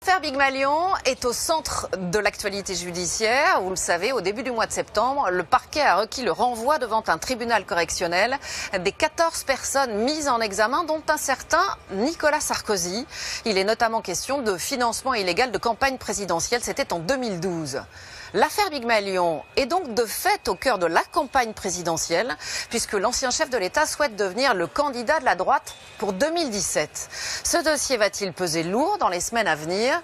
L'affaire Big Malion est au centre de l'actualité judiciaire. Vous le savez, au début du mois de septembre, le parquet a requis le renvoi devant un tribunal correctionnel des 14 personnes mises en examen, dont un certain Nicolas Sarkozy. Il est notamment question de financement illégal de campagne présidentielle. C'était en 2012. L'affaire Big Malion est donc de fait au cœur de la campagne présidentielle, puisque l'ancien chef de l'État souhaite devenir le candidat de la droite pour 2017. Ce dossier va-t-il peser lourd dans les semaines à venir ?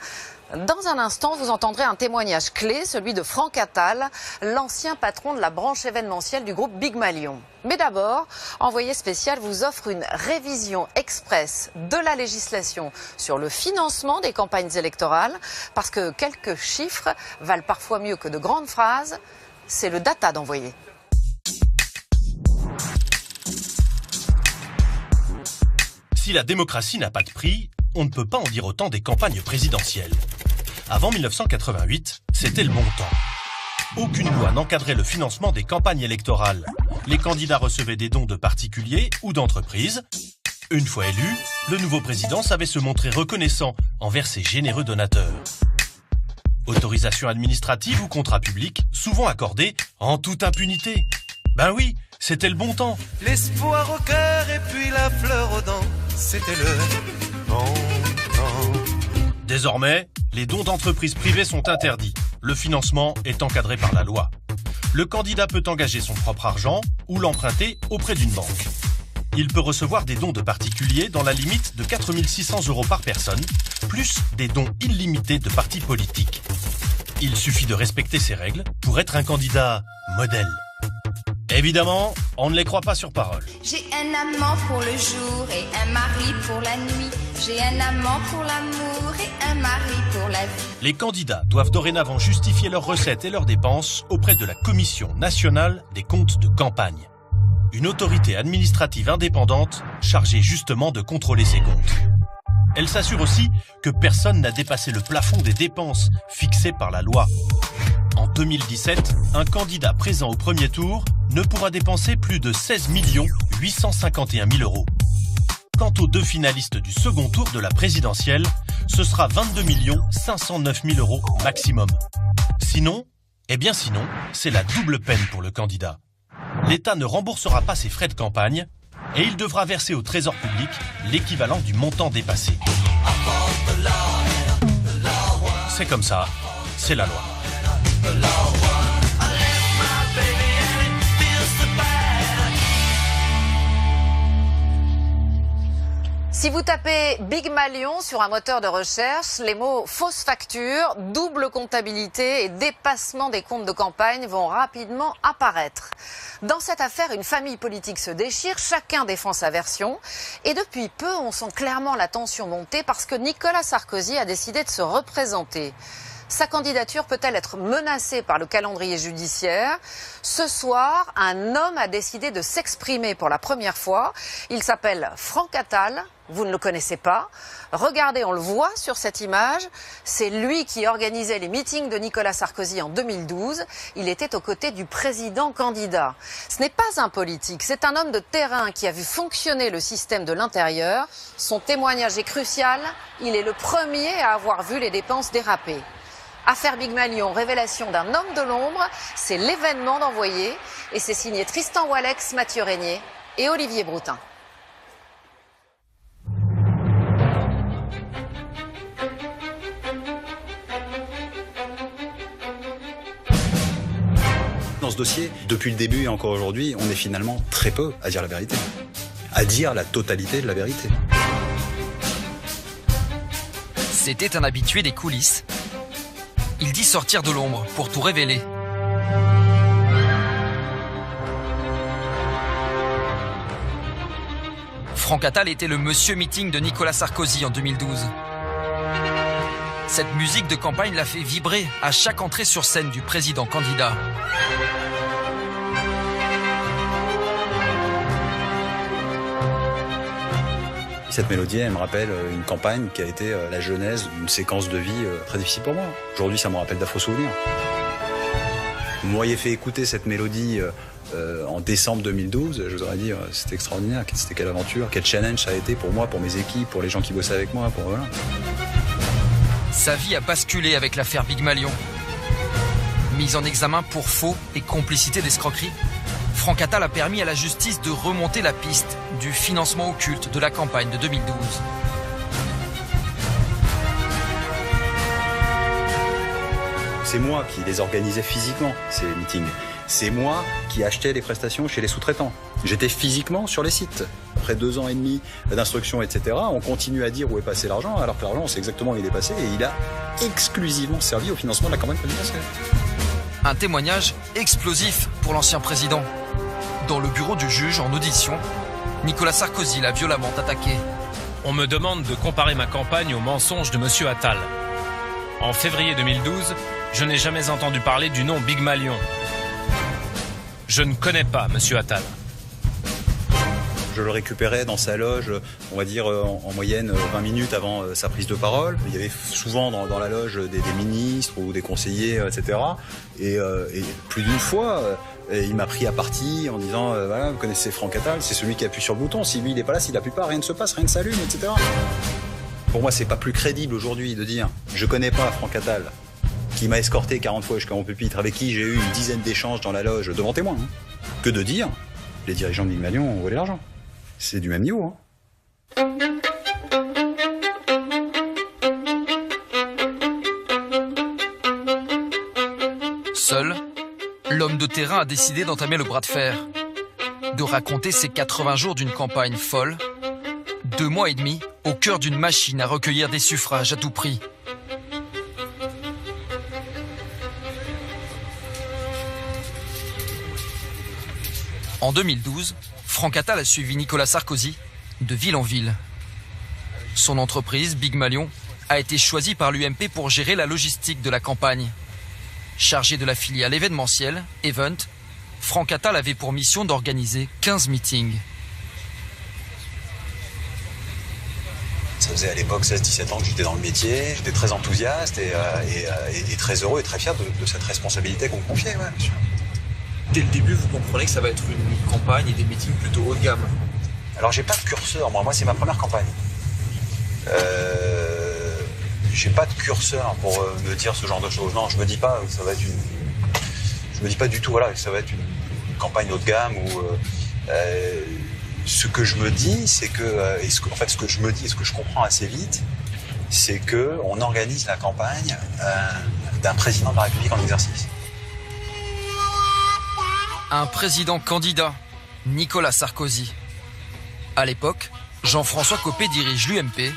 Dans un instant, vous entendrez un témoignage clé, celui de Franck Attal, l'ancien patron de la branche événementielle du groupe Big Malion. Mais d'abord, Envoyé spécial vous offre une révision express de la législation sur le financement des campagnes électorales, parce que quelques chiffres valent parfois mieux que de grandes phrases. C'est le data d'Envoyé. Si la démocratie n'a pas de prix, on ne peut pas en dire autant des campagnes présidentielles. Avant 1988, c'était le bon temps. Aucune loi n'encadrait le financement des campagnes électorales. Les candidats recevaient des dons de particuliers ou d'entreprises. Une fois élu, le nouveau président savait se montrer reconnaissant envers ses généreux donateurs. Autorisation administrative ou contrat public, souvent accordés en toute impunité. Ben oui, c'était le bon temps. L'espoir au cœur et puis la fleur aux dents, c'était le bon temps. Désormais, les dons d'entreprises privées sont interdits. Le financement est encadré par la loi. Le candidat peut engager son propre argent ou l'emprunter auprès d'une banque. Il peut recevoir des dons de particuliers dans la limite de 4 600 € par personne, plus des dons illimités de partis politiques. Il suffit de respecter ces règles pour être un candidat modèle. Évidemment, on ne les croit pas sur parole. J'ai un amant pour le jour et un mari pour la nuit. J'ai un amant pour l'amour et un mari pour la vie. Les candidats doivent dorénavant justifier leurs recettes et leurs dépenses auprès de la Commission nationale des comptes de campagne. Une autorité administrative indépendante chargée justement de contrôler ces comptes. Elle s'assure aussi que personne n'a dépassé le plafond des dépenses fixé par la loi. En 2017, un candidat présent au premier tour ne pourra dépenser plus de 16 851 000 €. Quant aux deux finalistes du second tour de la présidentielle, ce sera 22 509 000 € maximum. Sinon, c'est la double peine pour le candidat. L'État ne remboursera pas ses frais de campagne et il devra verser au Trésor public l'équivalent du montant dépassé. C'est comme ça, c'est la loi. Si vous tapez Big Malion sur un moteur de recherche, les mots fausse facture, double comptabilité et dépassement des comptes de campagne vont rapidement apparaître. Dans cette affaire, une famille politique se déchire, chacun défend sa version. Et depuis peu, on sent clairement la tension monter parce que Nicolas Sarkozy a décidé de se représenter. Sa candidature peut-elle être menacée par le calendrier judiciaire ? Ce soir, un homme a décidé de s'exprimer pour la première fois. Il s'appelle Franck Attal. Vous ne le connaissez pas. Regardez, on le voit sur cette image. C'est lui qui organisait les meetings de Nicolas Sarkozy en 2012. Il était aux côtés du président candidat. Ce n'est pas un politique, c'est un homme de terrain qui a vu fonctionner le système de l'intérieur. Son témoignage est crucial. Il est le premier à avoir vu les dépenses déraper. Affaire Big Malion, révélation d'un homme de l'ombre, c'est l'événement d'Envoyé et c'est signé Tristan Walex, Mathieu Régnier et Olivier Broutin. Dans ce dossier, depuis le début et encore aujourd'hui, on est finalement très peu à dire la vérité, à dire la totalité de la vérité. C'était un habitué des coulisses. Il dit sortir de l'ombre pour tout révéler. Franck Attal était le monsieur meeting de Nicolas Sarkozy en 2012. Cette musique de campagne l'a fait vibrer à chaque entrée sur scène du président candidat. Cette mélodie, elle me rappelle une campagne qui a été la genèse d'une séquence de vie très difficile pour moi. Aujourd'hui, ça me rappelle d'affreux souvenirs. Vous m'auriez fait écouter cette mélodie en décembre 2012, je vous aurais dit c'était extraordinaire, c'était quelle aventure, quel challenge ça a été pour moi, pour mes équipes, pour les gens qui bossaient avec moi, voilà. Sa vie a basculé avec l'affaire Big Malion. Mis en examen pour faux et complicité d'escroquerie, Franck Attal a permis à la justice de remonter la piste du financement occulte de la campagne de 2012. C'est moi qui les organisais physiquement, ces meetings. C'est moi qui achetais les prestations chez les sous-traitants. J'étais physiquement sur les sites. Après 2 ans et demi d'instruction, etc., on continue à dire où est passé l'argent, alors que l'argent, on sait exactement où il est passé, et il a exclusivement servi au financement de la campagne présidentielle. Un témoignage explosif pour l'ancien président. Dans le bureau du juge, en audition, Nicolas Sarkozy l'a violemment attaqué. On me demande de comparer ma campagne aux mensonges de M. Attal. En février 2012, je n'ai jamais entendu parler du nom Big Malion. Je ne connais pas M. Attal. Je le récupérais dans sa loge, on va dire en moyenne 20 minutes avant sa prise de parole. Il y avait souvent dans la loge des ministres ou des conseillers, etc. Et plus d'une fois, il m'a pris à partie en disant voilà, vous connaissez Franck Attal, c'est celui qui appuie sur le bouton. Si lui il n'est pas là, s'il appuie pas, rien ne se passe, rien ne s'allume, etc. Pour moi, c'est pas plus crédible aujourd'hui de dire je connais pas Franck Attal, qui m'a escorté 40 fois jusqu'à mon pupitre, avec qui j'ai eu une dizaine d'échanges dans la loge devant témoins, que de dire les dirigeants de Big Malion ont volé l'argent. C'est du même niveau. Seul, l'homme de terrain a décidé d'entamer le bras de fer, de raconter ses 80 jours d'une campagne folle, 2 mois et demi au cœur d'une machine à recueillir des suffrages à tout prix. En 2012, Franck Attal a suivi Nicolas Sarkozy de ville en ville. Son entreprise, Big Malion, a été choisie par l'UMP pour gérer la logistique de la campagne. Chargé de la filiale événementielle, Event, Franck Attal avait pour mission d'organiser 15 meetings. Ça faisait à l'époque 16-17 ans que j'étais dans le métier, j'étais très enthousiaste et très heureux et très fier de cette responsabilité qu'on me confiait. Ouais, bien sûr. Dès le début, vous comprenez que ça va être une campagne et des meetings plutôt haut de gamme. Alors j'ai pas de curseur, moi c'est ma première campagne. J'ai pas de curseur pour me dire ce genre de choses. Non, je me dis pas que ça va être je me dis pas du tout voilà que ça va être une campagne haut de gamme ou ce que je me dis, c'est que ce que je me dis et ce que je comprends assez vite, c'est que on organise la campagne d'un président de la République en exercice. Un président candidat, Nicolas Sarkozy. À l'époque, Jean-François Copé dirige l'UMP.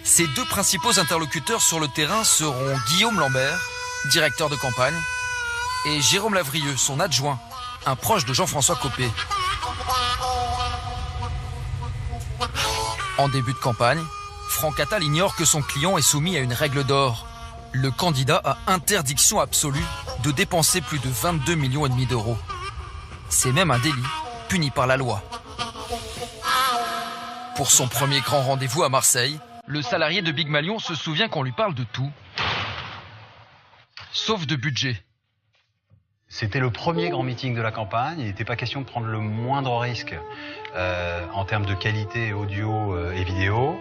Ses 2 principaux interlocuteurs sur le terrain seront Guillaume Lambert, directeur de campagne, et Jérôme Lavrieux, son adjoint, un proche de Jean-François Copé. En début de campagne, Franck Attal ignore que son client est soumis à une règle d'or. Le candidat a interdiction absolue de dépenser plus de 22,5 millions d'euros. C'est même un délit puni par la loi. Pour son premier grand rendez-vous à Marseille, le salarié de Big Malion se souvient qu'on lui parle de tout, sauf de budget. C'était le premier grand meeting de la campagne. Il n'était pas question de prendre le moindre risque en termes de qualité audio et vidéo.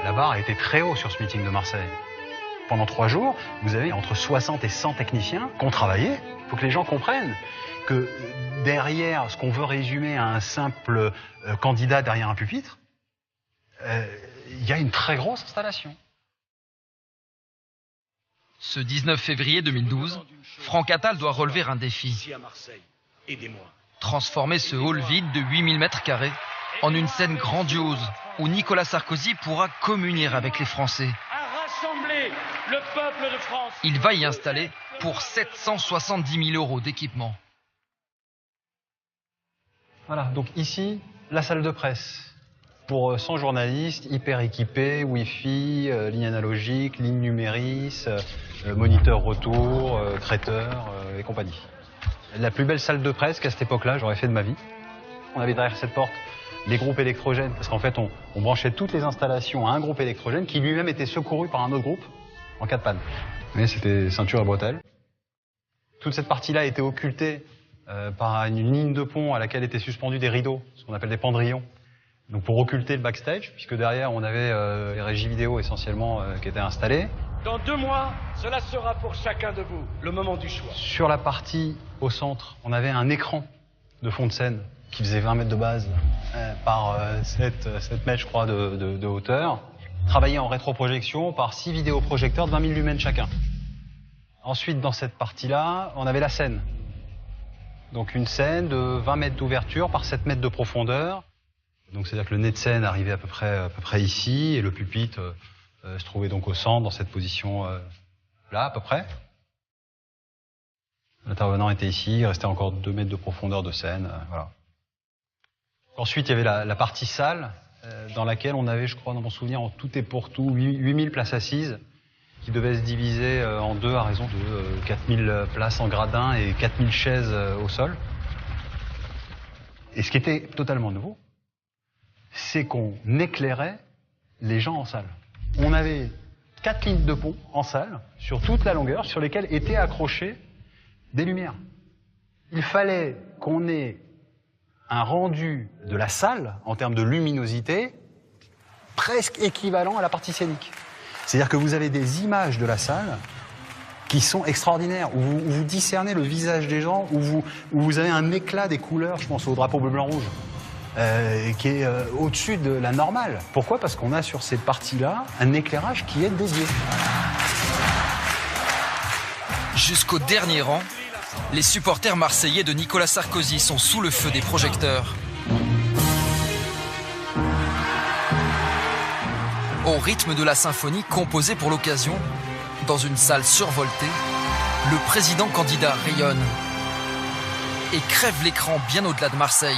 La barre a été très haut sur ce meeting de Marseille. Pendant 3 jours, vous avez entre 60 et 100 techniciens qui ont travaillé. Il faut que les gens comprennent que derrière ce qu'on veut résumer à un simple candidat derrière un pupitre, il y a une très grosse installation. Ce 19 février 2012, Franck Attal doit relever un défi. Transformer ce hall vide de 8000 m² en une scène grandiose où Nicolas Sarkozy pourra communier avec les Français. Le peuple de France. Il va y installer pour 770 000 € d'équipement. Voilà, donc ici, la salle de presse. Pour 100 journalistes, hyper équipés, Wi-Fi, ligne analogique, ligne numéris, moniteur retour, traiteur et compagnie. La plus belle salle de presse qu'à cette époque-là, j'aurais fait de ma vie. On avait derrière cette porte les groupes électrogènes, parce qu'en fait, on branchait toutes les installations à un groupe électrogène qui lui-même était secouru par un autre groupe en cas de panne. Mais c'était ceinture et bretelles. Toute cette partie-là était occultée par une ligne de pont à laquelle étaient suspendus des rideaux, ce qu'on appelle des pendrillons, Donc pour occulter le backstage, puisque derrière on avait les régies vidéo essentiellement qui étaient installées. Dans 2 mois, cela sera pour chacun de vous le moment du choix. Sur la partie au centre, on avait un écran de fond de scène qui faisait 20 mètres de base par 7 mètres, je crois, de hauteur. Travaillé en rétroprojection par 6 vidéoprojecteurs de 20 000 lumens chacun. Ensuite, dans cette partie-là, on avait la scène. Donc une scène de 20 mètres d'ouverture par 7 mètres de profondeur. Donc c'est-à-dire que le nez de scène arrivait à peu près ici, et le pupitre se trouvait donc au centre, dans cette position là, à peu près. L'intervenant était ici, il restait encore 2 mètres de profondeur de scène, voilà. Ensuite, il y avait la partie salle, dans laquelle on avait, je crois, dans mon souvenir, en tout et pour tout, 8000 places assises, qui devaient se diviser en deux à raison de 4000 places en gradin et 4000 chaises au sol. Et ce qui était totalement nouveau, c'est qu'on éclairait les gens en salle. On avait 4 lignes de pont en salle, sur toute la longueur, sur lesquelles étaient accrochées des lumières. Il fallait qu'on ait un rendu de la salle, en termes de luminosité, presque équivalent à la partie scénique. C'est-à-dire que vous avez des images de la salle qui sont extraordinaires, où vous discernez le visage des gens, où vous avez un éclat des couleurs, je pense au drapeau bleu, blanc, rouge, qui est au-dessus de la normale. Pourquoi ? Parce qu'on a sur ces parties-là un éclairage qui est dédié. Jusqu'au dernier rang, les supporters marseillais de Nicolas Sarkozy sont sous le feu des projecteurs. Au rythme de la symphonie composée pour l'occasion, dans une salle survoltée, le président candidat rayonne et crève l'écran bien au-delà de Marseille.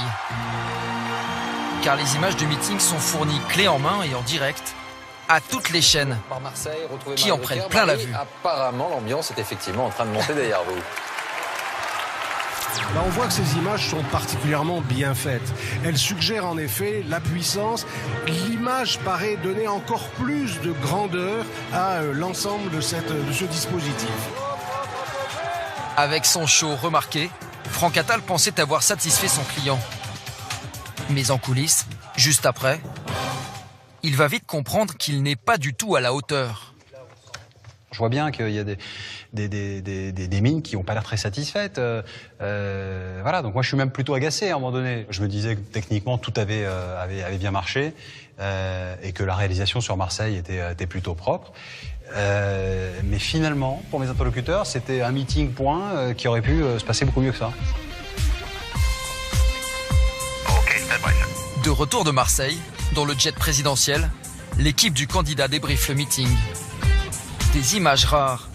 Car les images du meeting sont fournies clé en main et en direct à toutes les chaînes qui en prennent plein la vue. Apparemment, l'ambiance est effectivement en train de monter derrière vous. Là, on voit que ces images sont particulièrement bien faites. Elles suggèrent en effet la puissance. L'image paraît donner encore plus de grandeur à l'ensemble de ce dispositif. Avec son show remarqué, Franck Attal pensait avoir satisfait son client. Mais en coulisses, juste après, il va vite comprendre qu'il n'est pas du tout à la hauteur. Je vois bien qu'il y a des mines qui n'ont pas l'air très satisfaites. Voilà, donc moi je suis même plutôt agacé à un moment donné. Je me disais que techniquement tout avait bien marché et que la réalisation sur Marseille était plutôt propre. Mais finalement, pour mes interlocuteurs, c'était un meeting point qui aurait pu se passer beaucoup mieux que ça. De retour de Marseille, dans le jet présidentiel, l'équipe du candidat débriefe le meeting. Des images rares,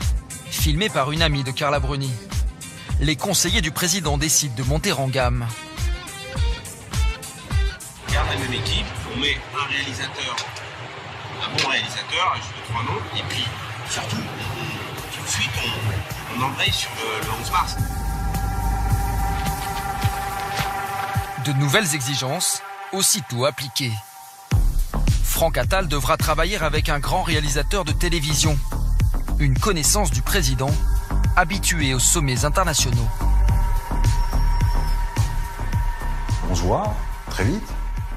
filmées par une amie de Carla Bruni. Les conseillers du président décident de monter en gamme. Garde la même équipe, on met un réalisateur, un bon réalisateur, je te 3 noms, et puis surtout, tout de suite on embraye sur le 11 mars. De nouvelles exigences, aussitôt appliquées. Franck Attal devra travailler avec un grand réalisateur de télévision. Une connaissance du président, habitué aux sommets internationaux. On se voit très vite.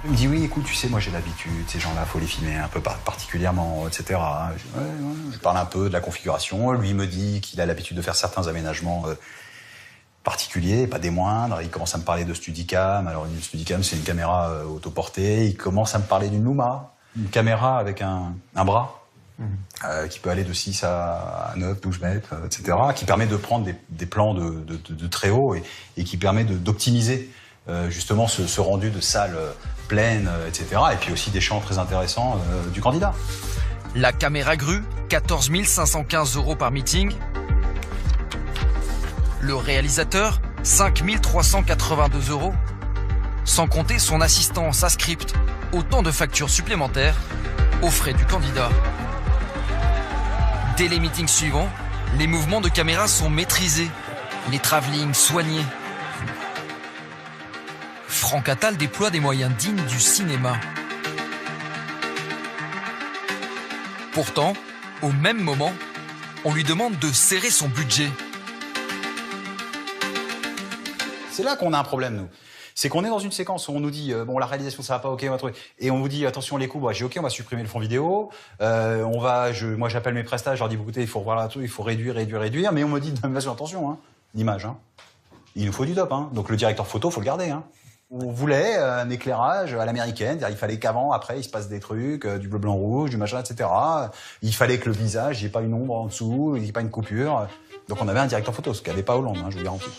Il me dit oui, écoute, tu sais, moi j'ai l'habitude, ces gens-là, faut les filmer un peu particulièrement, etc. Je parle un peu de la configuration. Lui me dit qu'il a l'habitude de faire certains aménagements particuliers, pas des moindres. Il commence à me parler de Steadicam. Alors une Steadicam, c'est une caméra autoportée. Il commence à me parler d'une Luma, une caméra avec un bras. Qui peut aller de 6 à 9, 12 mètres, etc., qui permet de prendre des plans de très haut et qui permet d'optimiser justement ce rendu de salle pleine, etc., et puis aussi des champs très intéressants du candidat. La caméra grue, 14 515 € par meeting. Le réalisateur, 5 382 €. Sans compter son assistance à script, autant de factures supplémentaires aux frais du candidat. Dès les meetings suivants, les mouvements de caméra sont maîtrisés, les travelling soignés. Franck Attal déploie des moyens dignes du cinéma. Pourtant, au même moment, on lui demande de serrer son budget. C'est là qu'on a un problème, nous. C'est qu'on est dans une séquence où on nous dit bon, la réalisation ça va pas, ok, on va trouver. Et on vous dit attention les coûts, j'ai ok, on va supprimer le fond vidéo. Moi j'appelle mes prestats, je leur dis écoutez, il faut revoir là tout, il faut réduire, mais on me dit attention, hein, l'image, hein. Il nous faut du top, hein. Donc le directeur photo, faut le garder, hein. On voulait un éclairage à l'américaine, il fallait qu'avant, après, il se passe des trucs, du bleu, blanc, rouge, du machin, etc. Il fallait que le visage, il n'y ait pas une ombre en dessous, il n'y ait pas une coupure. Donc on avait un directeur photo, ce qu'avait pas Hollande, hein, je vous garantis.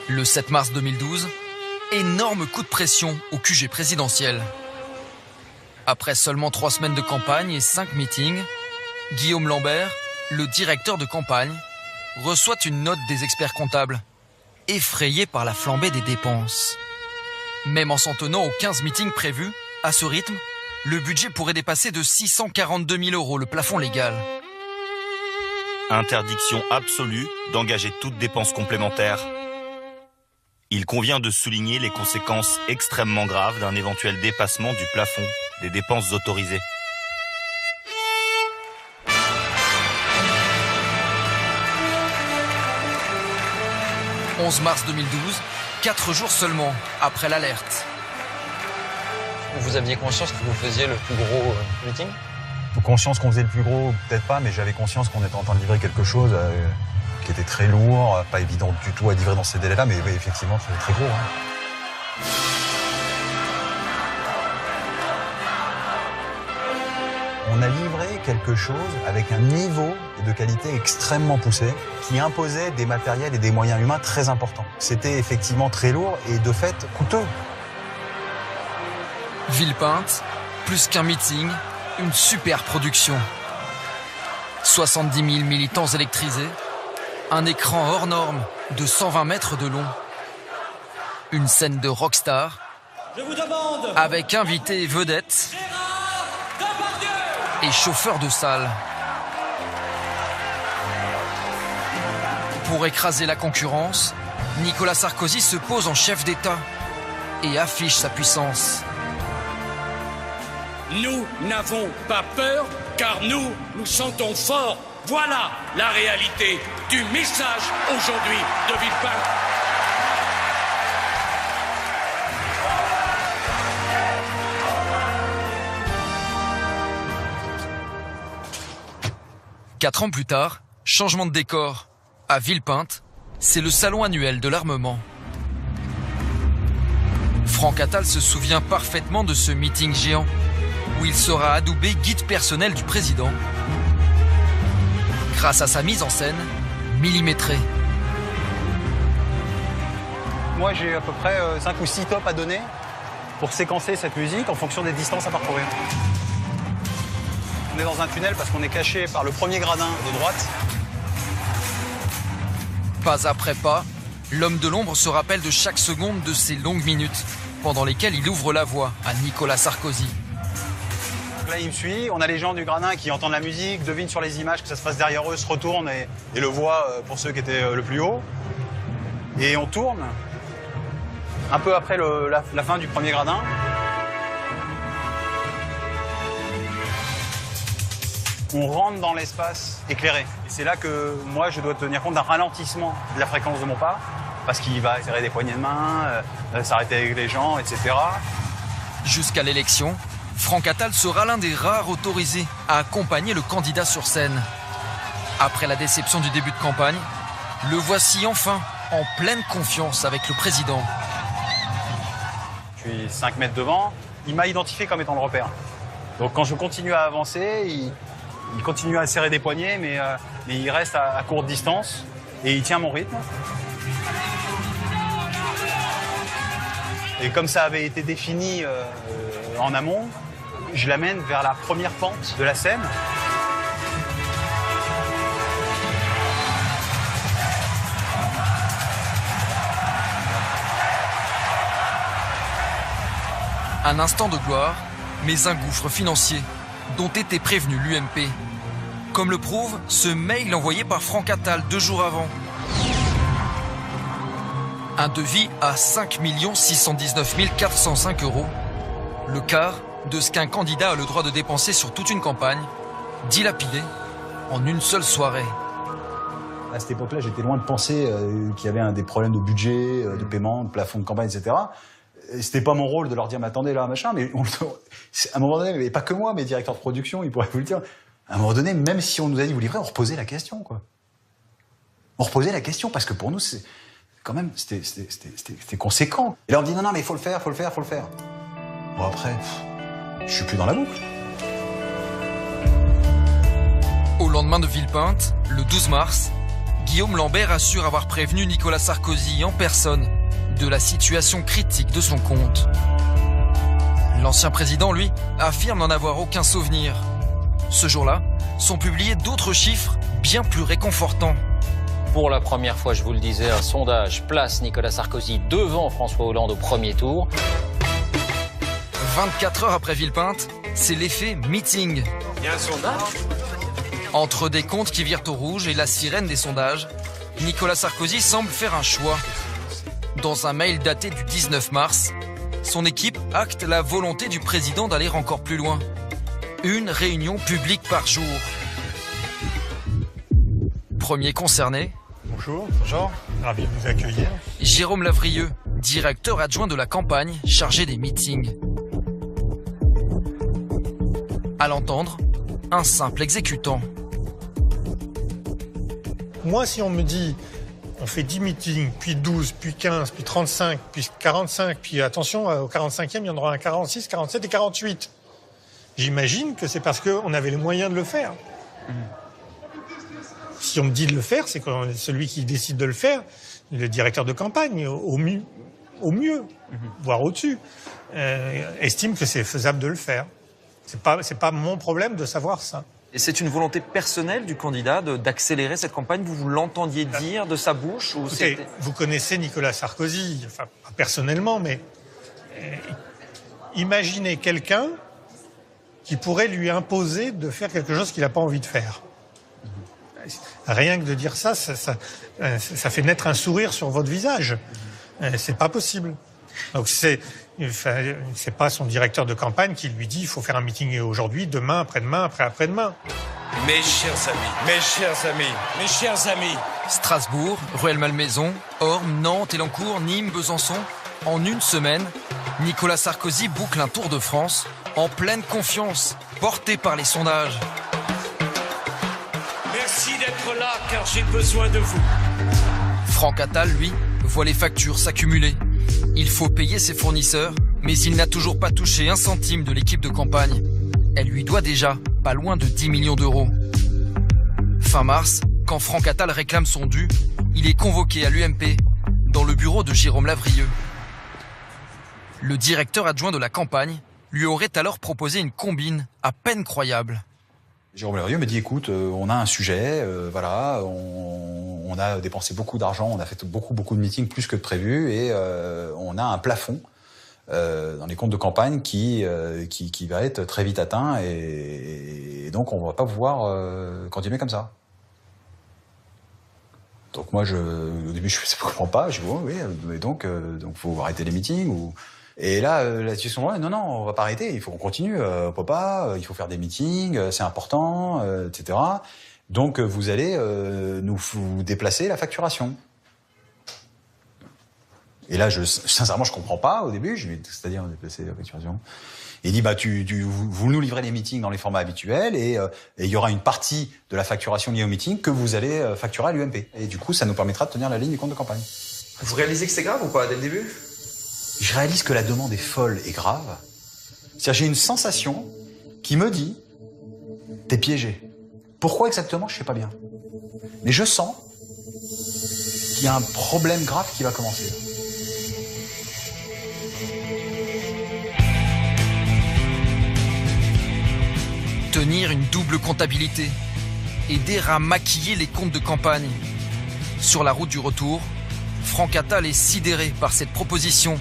Le 7 mars 2012, énorme coup de pression au QG présidentiel. Après seulement 3 semaines de campagne et 5 meetings, Guillaume Lambert, le directeur de campagne, reçoit une note des experts comptables, effrayé par la flambée des dépenses. Même en s'en tenant aux 15 meetings prévus, à ce rythme, le budget pourrait dépasser de 642 000 € le plafond légal. Interdiction absolue d'engager toute dépense complémentaire. Il convient de souligner les conséquences extrêmement graves d'un éventuel dépassement du plafond des dépenses autorisées. « 11 mars 2012, 4 jours seulement après l'alerte. » Vous aviez conscience que vous faisiez le plus gros meeting ? Conscience qu'on faisait le plus gros, peut-être pas, mais j'avais conscience qu'on était en train de livrer quelque chose qui était très lourd, pas évident du tout à livrer dans ces délais-là, mais oui, effectivement, c'était très gros. Hein. On a livré quelque chose avec un niveau de qualité extrêmement poussé qui imposait des matériels et des moyens humains très importants. C'était effectivement très lourd et de fait coûteux. Villepinte, plus qu'un meeting, une super production. 70 000 militants électrisés, un écran hors norme de 120 mètres de long, une scène de rockstar avec invités vedettes et chauffeurs de salle. Pour écraser la concurrence, Nicolas Sarkozy se pose en chef d'État et affiche sa puissance. Nous n'avons pas peur car nous sentons fort. Voilà la réalité du message aujourd'hui de Villepinte. Quatre ans plus tard, changement de décor. À Villepinte, c'est le salon annuel de l'armement. Franck Attal se souvient parfaitement de ce meeting géant où il sera adoubé guide personnel du président grâce à sa mise en scène millimétrée. Moi, j'ai à peu près 5 ou 6 tops à donner pour séquencer cette musique en fonction des distances à parcourir. On est dans un tunnel parce qu'on est caché par le premier gradin de droite. Pas après pas, l'homme de l'ombre se rappelle de chaque seconde de ces longues minutes pendant lesquelles il ouvre la voie à Nicolas Sarkozy. Là, il me suit. On a les gens du gradin qui entendent la musique, devinent sur les images que ça se passe derrière eux, se retournent et le voient pour ceux qui étaient le plus haut. Et on tourne un peu après la fin du premier gradin. On rentre dans l'espace éclairé. Et c'est là que moi, je dois tenir compte d'un ralentissement de la fréquence de mon pas, parce qu'il va serrer des poignées de main, s'arrêter avec les gens, etc. Jusqu'à l'élection, Franck Attal sera l'un des rares autorisés à accompagner le candidat sur scène. Après la déception du début de campagne, le voici enfin en pleine confiance avec le président. Je suis 5 mètres devant, il m'a identifié comme étant le repère. Donc quand je continue à avancer, il continue à serrer des poignets, mais il reste à courte distance et il tient mon rythme. Et comme ça avait été défini en amont, je l'amène vers la première pente de la Seine. Un instant de gloire, mais un gouffre financier dont était prévenu l'UMP. Comme le prouve ce mail envoyé par Franck Attal 2 jours avant. Un devis à 5 619 405 €, le quart de ce qu'un candidat a le droit de dépenser sur toute une campagne, dilapidé en une seule soirée. À cette époque-là, j'étais loin de penser qu'il y avait des problèmes de budget, de paiement, de plafond de campagne, etc. C'était pas mon rôle de leur dire, mais attendez là, machin, mais à un moment donné, mais pas que moi, mes directeurs de production, ils pourraient vous le dire, à un moment donné, même si on nous a dit vous livrez, on reposait la question, quoi. On reposait la question, parce que pour nous, c'est quand même, c'était conséquent. Et là, on dit, non, mais il faut le faire. Bon, après, je suis plus dans la boucle. Au lendemain de Villepinte, le 12 mars, Guillaume Lambert assure avoir prévenu Nicolas Sarkozy en personne de la situation critique de son compte. L'ancien président, lui, affirme n'en avoir aucun souvenir. Ce jour-là, sont publiés d'autres chiffres bien plus réconfortants. Pour la première fois, je vous le disais, un sondage place Nicolas Sarkozy devant François Hollande au premier tour. 24 heures après Villepinte, c'est l'effet meeting. Il y a un sondage ? Entre des comptes qui virent au rouge et la sirène des sondages, Nicolas Sarkozy semble faire un choix. Dans un mail daté du 19 mars, son équipe acte la volonté du président d'aller encore plus loin. Une réunion publique par jour. Premier concerné. Bonjour, ravi de vous accueillir. Jérôme Lavrieux, directeur adjoint de la campagne, chargé des meetings. À l'entendre, un simple exécutant. Moi, si on me dit, on fait 10 meetings, puis 12, puis 15, puis 35, puis 45, puis attention, au 45e, il y en aura un 46, 47 et 48. J'imagine que c'est parce qu'on avait les moyens de le faire. Si on me dit de le faire, c'est que celui qui décide de le faire, le directeur de campagne, au mieux, voire au-dessus, estime que c'est faisable de le faire. C'est pas mon problème de savoir ça. Et c'est une volonté personnelle du candidat d'accélérer cette campagne? Vous l'entendiez dire de sa bouche ou écoutez, vous connaissez Nicolas Sarkozy, enfin pas personnellement, mais imaginez quelqu'un qui pourrait lui imposer de faire quelque chose qu'il n'a pas envie de faire. Rien que de dire ça fait naître un sourire sur votre visage. C'est pas possible. Donc c'est pas son directeur de campagne qui lui dit il faut faire un meeting aujourd'hui, demain, après-demain, après-demain. Mes chers amis. Strasbourg, Rueil-Malmaison, Orme, Nantes, Élancourt, Nîmes, Besançon. En une semaine, Nicolas Sarkozy boucle un tour de France en pleine confiance, porté par les sondages. Merci d'être là, car j'ai besoin de vous. Franck Attal, lui, voit les factures s'accumuler. Il faut payer ses fournisseurs, mais il n'a toujours pas touché un centime de l'équipe de campagne. Elle lui doit déjà pas loin de 10 millions d'euros. Fin mars, quand Franck Attal réclame son dû, il est convoqué à l'UMP, dans le bureau de Jérôme Lavrieux. Le directeur adjoint de la campagne lui aurait alors proposé une combine à peine croyable. Jérôme Lavrieux me dit, écoute, on a un sujet, voilà, on a dépensé beaucoup d'argent, on a fait beaucoup de meetings, plus que de prévu, et on a un plafond dans les comptes de campagne qui va être très vite atteint, et donc on ne va pas pouvoir continuer comme ça. Donc moi, au début, je ne comprends pas, je dis, oui, mais donc faut arrêter les meetings ou... Et là, la discussion, non, on va pas arrêter, il faut qu'on continue, on peut pas, il faut faire des meetings, c'est important, etc. Donc vous allez vous déplacer la facturation. Et là, sincèrement, je comprends pas au début, je vais c'est-à-dire déplacer la facturation. Et il dit, vous nous livrez les meetings dans les formats habituels et il y aura une partie de la facturation liée au meeting que vous allez facturer à l'UMP. Et du coup, ça nous permettra de tenir la ligne du compte de campagne. Vous réalisez que c'est grave ou pas dès le début? Je réalise que la demande est folle et grave. C'est-à-dire, j'ai une sensation qui me dit, t'es piégé. Pourquoi exactement, je sais pas bien. Mais je sens qu'il y a un problème grave qui va commencer. Tenir une double comptabilité. Aider à maquiller les comptes de campagne. Sur la route du retour, Franck Attal est sidéré par cette proposition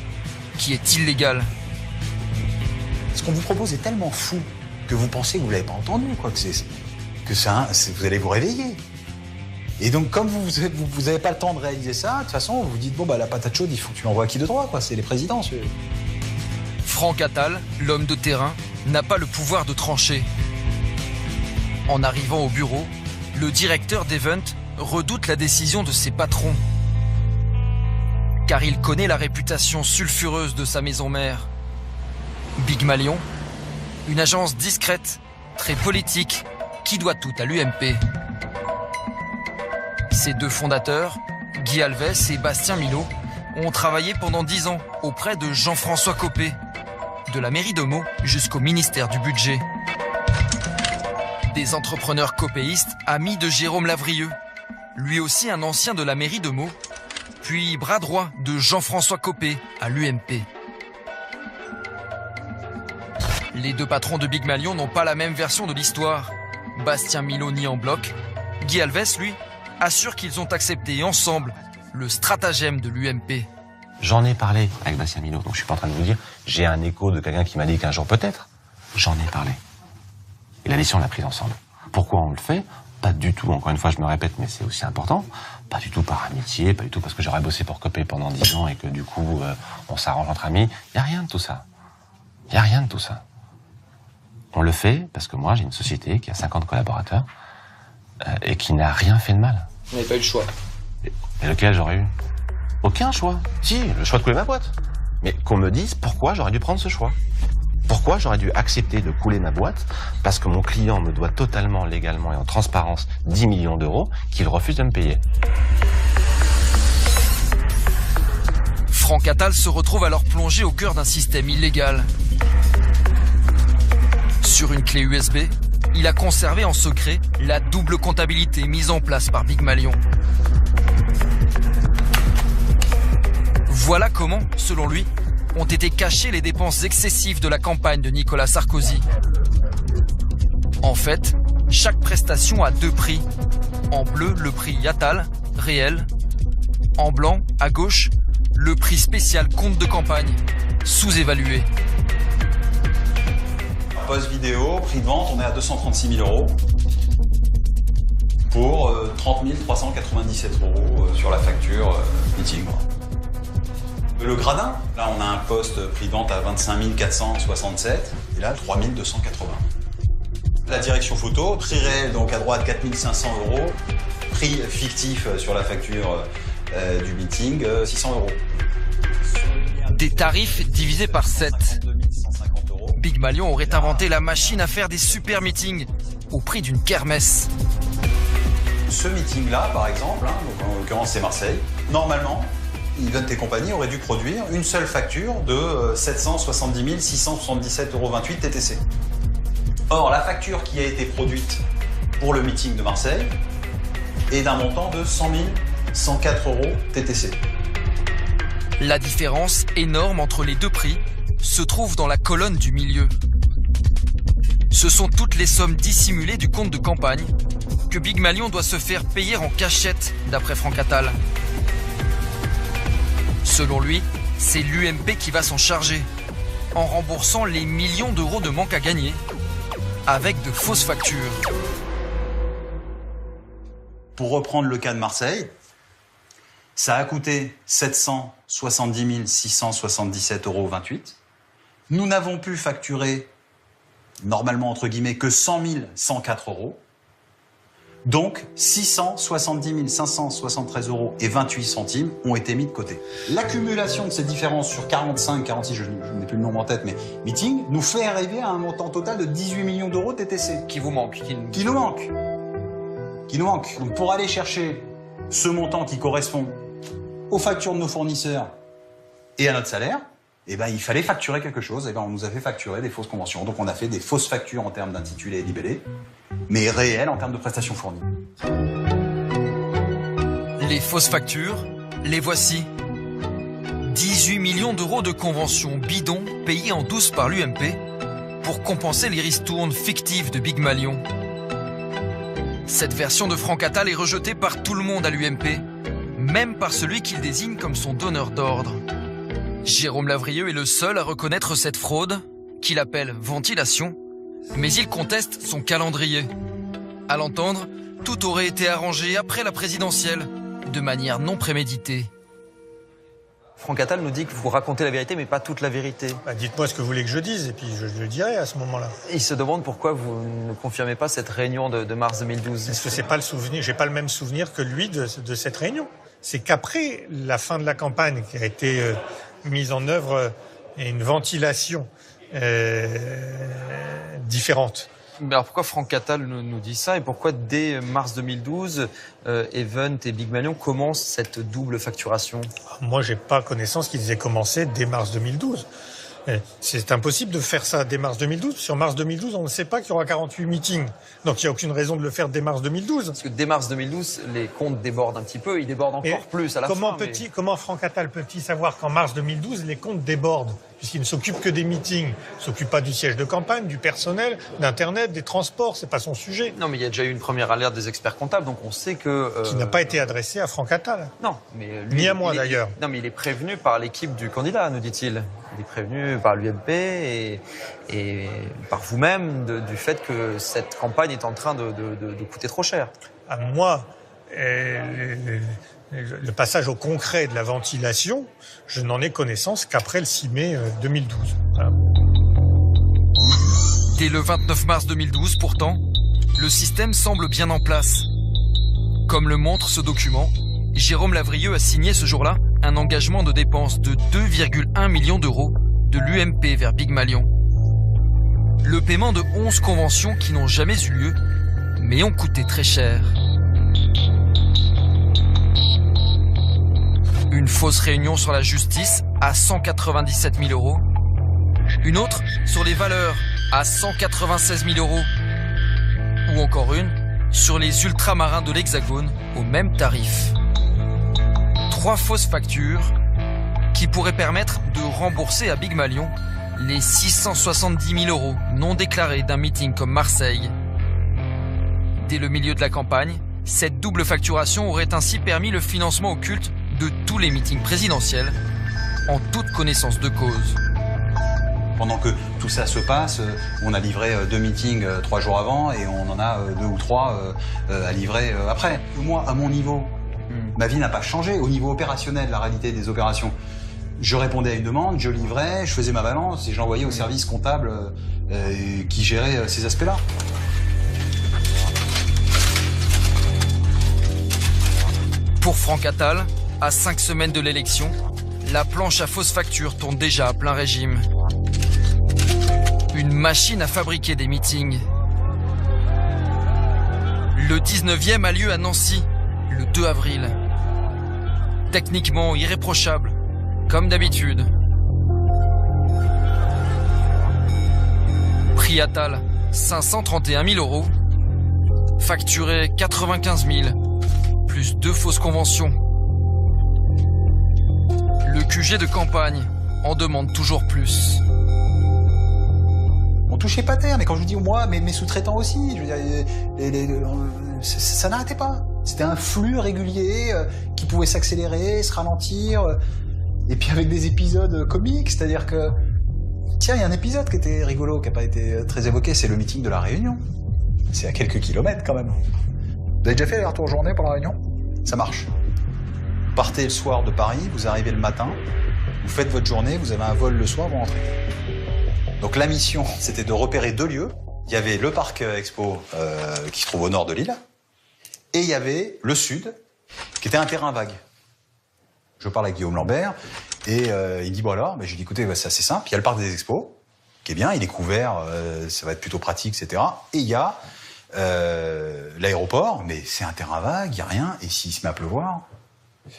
qui est illégale. Ce qu'on vous propose est tellement fou que vous pensez que vous l'avez pas entendu, quoi, vous allez vous réveiller. Et donc, comme vous avez pas le temps de réaliser ça, de toute façon, vous vous dites, la patate chaude, il faut que tu l'envoies à qui de droit, quoi, c'est les présidents. Franck Attal, l'homme de terrain, n'a pas le pouvoir de trancher. En arrivant au bureau, le directeur d'Event redoute la décision de ses patrons. Car il connaît la réputation sulfureuse de sa maison mère. Big Malion, une agence discrète, très politique, qui doit tout à l'UMP. Ses deux fondateurs, Guy Alves et Bastien Milot, ont travaillé pendant 10 ans auprès de Jean-François Copé, de la mairie de Meaux jusqu'au ministère du Budget. Des entrepreneurs copéistes amis de Jérôme Lavrieux, lui aussi un ancien de la mairie de Meaux, puis bras droit de Jean-François Copé à l'UMP. Les deux patrons de Big Malion n'ont pas la même version de l'histoire. Bastien Milot nie en bloc. Guy Alves, lui, assure qu'ils ont accepté ensemble le stratagème de l'UMP. J'en ai parlé avec Bastien Milot, donc je suis pas en train de vous dire, j'ai un écho de quelqu'un qui m'a dit qu'un jour peut-être. J'en ai parlé. Et la décision on l'a prise ensemble. Pourquoi on le fait? Pas du tout, encore une fois je me répète, mais c'est aussi important, pas du tout par amitié, pas du tout parce que j'aurais bossé pour Copé pendant 10 ans et que du coup on s'arrange entre amis. Il y a rien de tout ça. Il y a rien de tout ça. On le fait parce que moi j'ai une société qui a 50 collaborateurs et qui n'a rien fait de mal. Vous n'avez pas eu le choix. Et lequel j'aurais eu? Aucun choix. Si, le choix de couler ma boîte. Mais qu'on me dise pourquoi j'aurais dû prendre ce choix. Pourquoi j'aurais dû accepter de couler ma boîte parce que mon client me doit totalement, légalement et en transparence 10 millions d'euros qu'il refuse de me payer. Franck Attal se retrouve alors plongé au cœur d'un système illégal. Sur une clé USB, il a conservé en secret la double comptabilité mise en place par Big Malion. Voilà comment, selon lui, ont été cachées les dépenses excessives de la campagne de Nicolas Sarkozy. En fait, chaque prestation a deux prix. En bleu, le prix Attal, réel. En blanc, à gauche, le prix spécial compte de campagne, sous-évalué. Post vidéo, prix de vente, on est à 236 000 euros pour 30 397 euros sur la facture meeting. Le gradin, là on a un poste prix de vente à 25 467 et là 3 280. La direction photo, prix réel donc à droite 4 500 euros, prix fictif sur la facture du meeting 600 euros. Des tarifs divisés par 7. Big Malion aurait inventé la machine à faire des super meetings au prix d'une kermesse. Ce meeting-là, par exemple, donc en l'occurrence c'est Marseille, normalement, Event et compagnie aurait dû produire une seule facture de 770 677,28 € TTC. Or, la facture qui a été produite pour le meeting de Marseille est d'un montant de 100 104 € TTC. La différence énorme entre les deux prix se trouve dans la colonne du milieu. Ce sont toutes les sommes dissimulées du compte de campagne que Big Malion doit se faire payer en cachette, d'après Franck Attal. Selon lui, c'est l'UMP qui va s'en charger, en remboursant les millions d'euros de manque à gagner, avec de fausses factures. Pour reprendre le cas de Marseille, ça a coûté 770 677,28 €. Nous n'avons pu facturer, normalement entre guillemets, que 100 104 €. Donc 670 573,28 € ont été mis de côté. L'accumulation de ces différences sur 45, 46, je n'ai plus le nombre en tête, mais meeting, nous fait arriver à un montant total de 18 millions d'euros TTC. Qui vous manque. Qui nous manque. Donc pour aller chercher ce montant qui correspond aux factures de nos fournisseurs et à notre salaire, eh ben, il fallait facturer quelque chose. Eh ben, on nous a fait facturer des fausses conventions. Donc on a fait des fausses factures en termes d'intitulé et libellé, mais réelles en termes de prestations fournies. Les fausses factures, les voici. 18 millions d'euros de conventions bidons payées en douce par l'UMP pour compenser les ristournes fictives de Big Malion. Cette version de Franck Attal est rejetée par tout le monde à l'UMP, même par celui qu'il désigne comme son donneur d'ordre. Jérôme Lavrieux est le seul à reconnaître cette fraude, qu'il appelle ventilation, mais il conteste son calendrier. À l'entendre, tout aurait été arrangé après la présidentielle, de manière non préméditée. Franck Attal nous dit que vous racontez la vérité, mais pas toute la vérité. Dites-moi ce que vous voulez que je dise, et puis je le dirai à ce moment-là. Il se demande pourquoi vous ne confirmez pas cette réunion de mars 2012. Parce que c'est pas le souvenir, j'ai pas le même souvenir que lui de cette réunion. C'est qu'après la fin de la campagne qui a été mise en œuvre et une ventilation différente. Mais alors pourquoi Franck Attal nous dit ça et pourquoi dès mars 2012, Event et Big Malion commencent cette double facturation? Moi, j'ai pas connaissance qu'ils aient commencé dès mars 2012. C'est impossible de faire ça dès mars 2012. Sur mars 2012, on ne sait pas qu'il y aura 48 meetings. Donc il n'y a aucune raison de le faire dès mars 2012. Parce que dès mars 2012, les comptes débordent un petit peu, ils débordent encore plus à la fin. Comment Franck Attal peut-il savoir qu'en mars 2012, les comptes débordent? Puisqu'il ne s'occupe que des meetings. Il ne s'occupe pas du siège de campagne, du personnel, d'Internet, des transports. C'est pas son sujet. Non, mais il y a déjà eu une première alerte des experts comptables, donc on sait que... Qui n'a pas été adressée à Franck Attal. Non, mais... Lui, ni à moi, d'ailleurs. Non, mais il est prévenu par l'équipe du candidat, nous dit-il. Il est prévenu par l'UMP et par vous-même du fait que cette campagne est en train de coûter trop cher. À moi, le passage au concret de la ventilation, je n'en ai connaissance qu'après le 6 mai 2012. Voilà. Dès le 29 mars 2012, pourtant, le système semble bien en place. Comme le montre ce document, Jérôme Lavrieux a signé ce jour-là un engagement de dépenses de 2,1 millions d'euros de l'UMP vers Big Malion. Le paiement de 11 conventions qui n'ont jamais eu lieu, mais ont coûté très cher. Une fausse réunion sur la justice à 197 000 euros. Une autre sur les valeurs à 196 000 euros. Ou encore une sur les ultramarins de l'Hexagone au même tarif. 3 fausses factures qui pourraient permettre de rembourser à Big Malion les 670 000 euros non déclarés d'un meeting comme Marseille. Dès le milieu de la campagne, cette double facturation aurait ainsi permis le financement occulte de tous les meetings présidentiels, en toute connaissance de cause. Pendant que tout ça se passe, on a livré 2 meetings 3 jours avant et on en a 2 ou 3 à livrer après. Moi, à mon niveau, ma vie n'a pas changé au niveau opérationnel, la réalité des opérations. Je répondais à une demande, je livrais, je faisais ma balance et j'envoyais au service comptable qui gérait ces aspects-là. Pour Franck Attal, à 5 semaines de l'élection, la planche à fausses factures tourne déjà à plein régime. Une machine à fabriquer des meetings. Le 19e a lieu à Nancy, le 2 avril. Techniquement irréprochable, comme d'habitude. Prix Attal, 531 000 euros. Facturé 95 000, plus 2 fausses conventions. Le QG de campagne en demande toujours plus. On touchait pas terre, mais quand je vous dis moi, mes sous-traitants aussi, je veux dire, ça n'arrêtait pas. C'était un flux régulier qui pouvait s'accélérer, se ralentir, et puis avec des épisodes comiques, c'est-à-dire que... Tiens, il y a un épisode qui était rigolo, qui n'a pas été très évoqué, c'est le meeting de la Réunion. C'est à quelques kilomètres quand même. Vous avez déjà fait les retours journée pour la Réunion? Ça marche. Vous partez le soir de Paris, vous arrivez le matin, vous faites votre journée, vous avez un vol le soir, vous rentrez. Donc la mission, c'était de repérer 2 lieux. Il y avait le parc Expo qui se trouve au nord de l'île, et il y avait le sud, qui était un terrain vague. Je parle avec Guillaume Lambert, et il dit, bon alors, je lui dis, écoutez, c'est assez simple, il y a le parc des Expos, qui est bien, il est couvert, ça va être plutôt pratique, etc. Et il y a l'aéroport, mais c'est un terrain vague, il n'y a rien, et s'il se met à pleuvoir...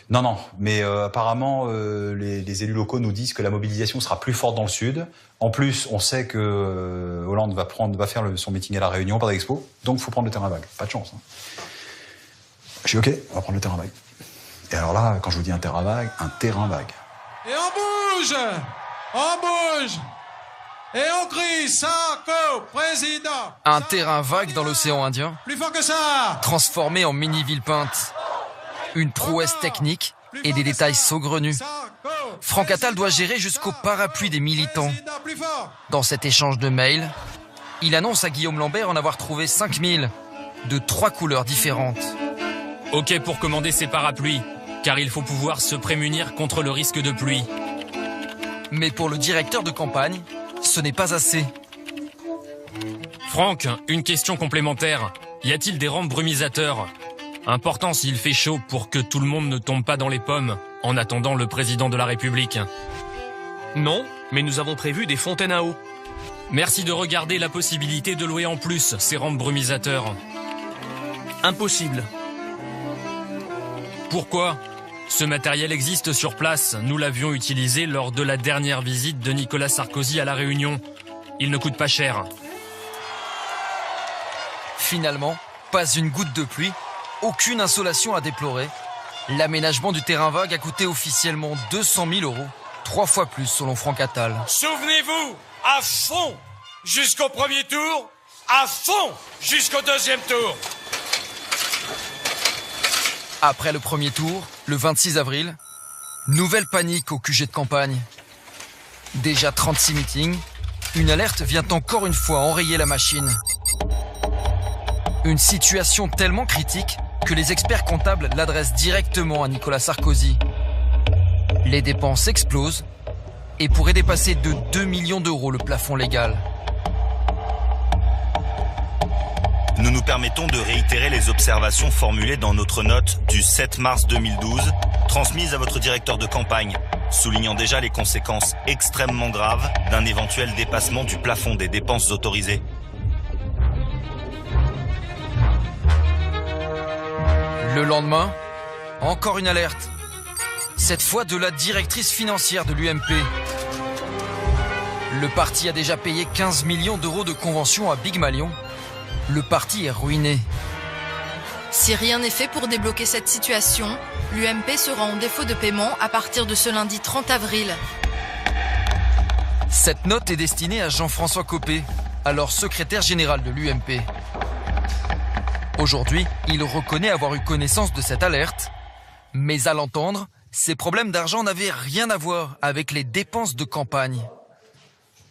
Non, mais apparemment, les élus locaux nous disent que la mobilisation sera plus forte dans le sud. En plus, on sait que Hollande va faire son meeting à la Réunion, pas d'expo, donc il faut prendre le terrain vague. Pas de chance. Hein. Je dis, ok, on va prendre le terrain vague. Et alors là, quand je vous dis un terrain vague. Et on bouge, et on crie, Sarko, président. Un terrain vague dans l'océan Indien, Plus fort que ça. transformé en mini-ville peinte. Une prouesse technique et des détails saugrenus. Franck Attal doit gérer jusqu'au parapluie des militants. Dans cet échange de mails, il annonce à Guillaume Lambert en avoir trouvé 5000 de 3 couleurs différentes. Ok pour commander ces parapluies. car il faut pouvoir se prémunir contre le risque de pluie. Mais pour le directeur de campagne, ce n'est pas assez. Franck, une question complémentaire. Y a-t-il des rampes brumisateurs? Important s'il fait chaud pour que tout le monde ne tombe pas dans les pommes en attendant le président de la République. Non, mais nous avons prévu des fontaines à eau. Merci de regarder la possibilité de louer en plus ces rampes brumisateurs. Impossible. Pourquoi? Ce matériel existe sur place. Nous l'avions utilisé lors de la dernière visite de Nicolas Sarkozy à La Réunion. Il ne coûte pas cher. Finalement, pas une goutte de pluie, aucune insolation à déplorer. L'aménagement du terrain vague a coûté officiellement 200 000 €, 3 fois plus selon Franck Attal. Souvenez-vous, à fond jusqu'au premier tour, à fond jusqu'au deuxième tour. Après le premier tour, le 26 avril, nouvelle panique au QG de campagne. Déjà 36 meetings, une alerte vient encore une fois enrayer la machine. Une situation tellement critique que les experts comptables l'adressent directement à Nicolas Sarkozy. Les dépenses explosent et pourraient dépasser de 2 millions d'euros le plafond légal. Nous nous permettons de réitérer les observations formulées dans notre note du 7 mars 2012, transmise à votre directeur de campagne, soulignant déjà les conséquences extrêmement graves d'un éventuel dépassement du plafond des dépenses autorisées. Le lendemain, encore une alerte. Cette fois de la directrice financière de l'UMP. Le parti a déjà payé 15 millions d'euros de convention à Big Malion. Le parti est ruiné. Si rien n'est fait pour débloquer cette situation, l'UMP sera en défaut de paiement à partir de ce lundi 30 avril. Cette note est destinée à Jean-François Copé, alors secrétaire général de l'UMP. Aujourd'hui, il reconnaît avoir eu connaissance de cette alerte, mais à l'entendre, ces problèmes d'argent n'avaient rien à voir avec les dépenses de campagne.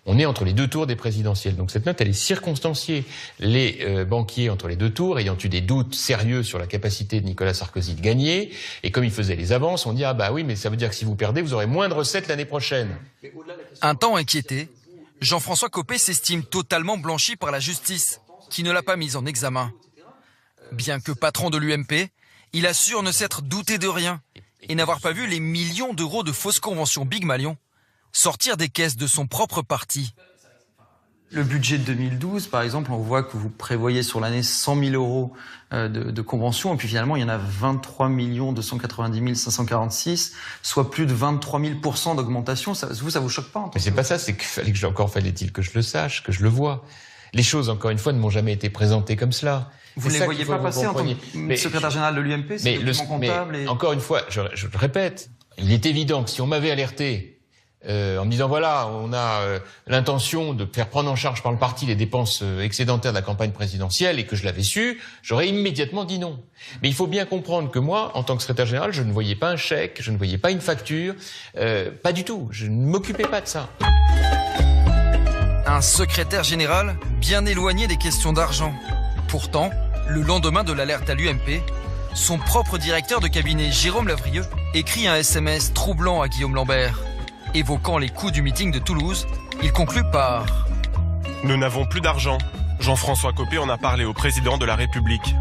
On est entre les deux tours des présidentielles, donc cette note elle est circonstanciée. Les banquiers entre les deux tours ayant eu des doutes sérieux sur la capacité de Nicolas Sarkozy de gagner, et comme il faisait les avances, on dit ah bah oui mais ça veut dire que si vous perdez vous aurez moins de recettes l'année prochaine. Un temps inquiété, Jean-François Copé s'estime totalement blanchi par la justice, qui ne l'a pas mis en examen. Bien que patron de l'UMP, il assure ne s'être douté de rien et n'avoir pas vu les millions d'euros de fausses conventions Big Malion sortir des caisses de son propre parti. Le budget de 2012, par exemple, on voit que vous prévoyez sur l'année 100 000 € de conventions, et puis finalement, il y en a 23 290 546, soit plus de 23 000% d'augmentation. Ça vous choque pas? Mais c'est pas ça, c'est fallait-il que je le sache, que je le vois. Les choses, encore une fois, ne m'ont jamais été présentées comme cela. Vous ne les voyez pas passer en tant que secrétaire général de l'UMP, c'est le document comptable et... Encore une fois, je le répète, il est évident que si on m'avait alerté en me disant voilà, on a l'intention de faire prendre en charge par le parti les dépenses excédentaires de la campagne présidentielle et que je l'avais su, j'aurais immédiatement dit non. Mais il faut bien comprendre que moi, en tant que secrétaire général, je ne voyais pas un chèque, je ne voyais pas une facture, pas du tout, je ne m'occupais pas de ça. Un secrétaire général bien éloigné des questions d'argent. Pourtant, le lendemain de l'alerte à l'UMP, son propre directeur de cabinet, Jérôme Lavrieux, écrit un SMS troublant à Guillaume Lambert. Évoquant les coûts du meeting de Toulouse, il conclut par « Nous n'avons plus d'argent. Jean-François Copé en a parlé au président de la République. »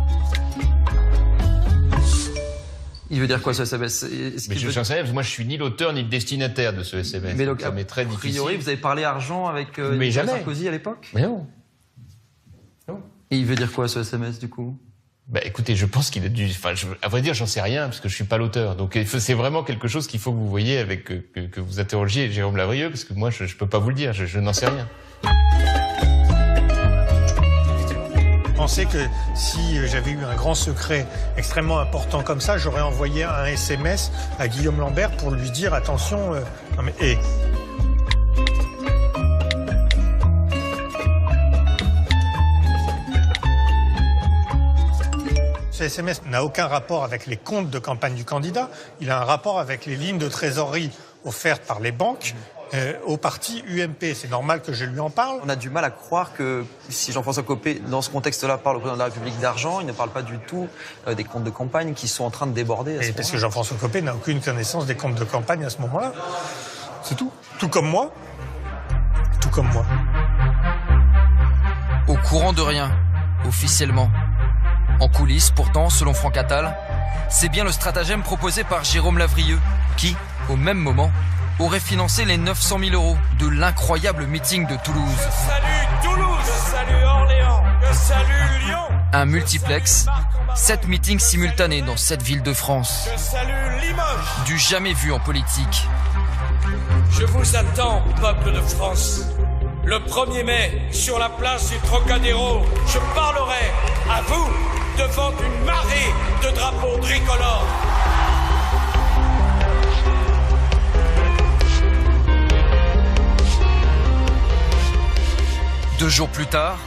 Il veut dire quoi ce SMS? Mais je sais rien, moi je suis ni l'auteur ni le destinataire de ce SMS. Mais donc, ça m'est très difficile. A priori, vous avez parlé argent avec Sarkozy à l'époque? Mais non. Et il veut dire quoi ce SMS du coup? Bah écoutez, je pense qu'il a dû... Enfin, à vrai dire, j'en sais rien, parce que je suis pas l'auteur. Donc c'est vraiment quelque chose qu'il faut que vous voyez avec... que vous interrogiez Jérôme Lavrieux, parce que moi, je peux pas vous le dire, je n'en sais rien. Je pensais que si j'avais eu un grand secret extrêmement important comme ça, j'aurais envoyé un SMS à Guillaume Lambert pour lui dire attention... non mais, Ce SMS n'a aucun rapport avec les comptes de campagne du candidat. Il a un rapport avec les lignes de trésorerie offertes par les banques au parti UMP. C'est normal que je lui en parle. On a du mal à croire que si Jean-François Copé, dans ce contexte-là, parle au président de la République d'argent, il ne parle pas du tout des comptes de campagne qui sont en train de déborder. Et parce que Jean-François Copé n'a aucune connaissance des comptes de campagne à ce moment-là. C'est tout. Tout comme moi. Tout comme moi. Au courant de rien, officiellement. En coulisses, pourtant, selon Franck Attal, c'est bien le stratagème proposé par Jérôme Lavrieux qui, au même moment, aurait financé les 900 000 € de l'incroyable meeting de Toulouse. Je salue Toulouse, je salue Orléans, je salue Lyon. Un multiplex, 7 meetings simultanés dans 7 villes de France. Je salue Limoges. Du jamais vu en politique. Je vous attends, peuple de France. Le 1er mai, sur la place du Trocadéro, je parlerai à vous devant une marée de drapeaux tricolores. Deux jours plus tard,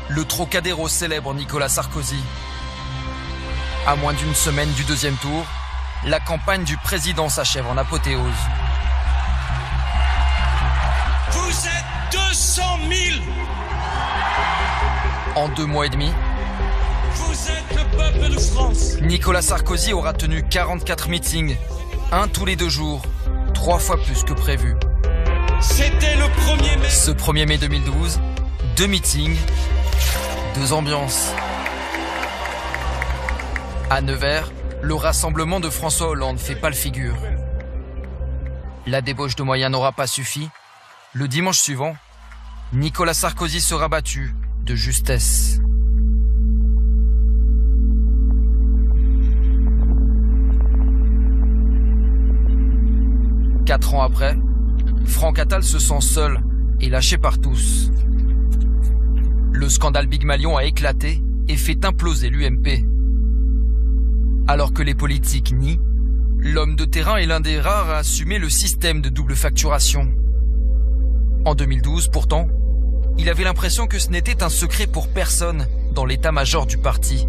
le Trocadéro célèbre Nicolas Sarkozy. À moins d'une semaine du deuxième tour, la campagne du président s'achève en apothéose. Vous êtes 200 000. En 2 mois et demi, Vous êtes le peuple de France. Nicolas Sarkozy aura tenu 44 meetings, un tous les 2 jours, 3 fois plus que prévu. C'était le 1er mai. Ce 1er mai 2012, 2 meetings, 2 ambiances. À Nevers, le rassemblement de François Hollande fait pâle figure. La débauche de moyens n'aura pas suffi. Le dimanche suivant, Nicolas Sarkozy sera battu de justesse. Quatre ans après, Franck Attal se sent seul et lâché par tous. Le scandale Big Malion a éclaté et fait imploser l'UMP. Alors que les politiques nient, l'homme de terrain est l'un des rares à assumer le système de double facturation. En 2012, pourtant, il avait l'impression que ce n'était un secret pour personne dans l'état-major du parti.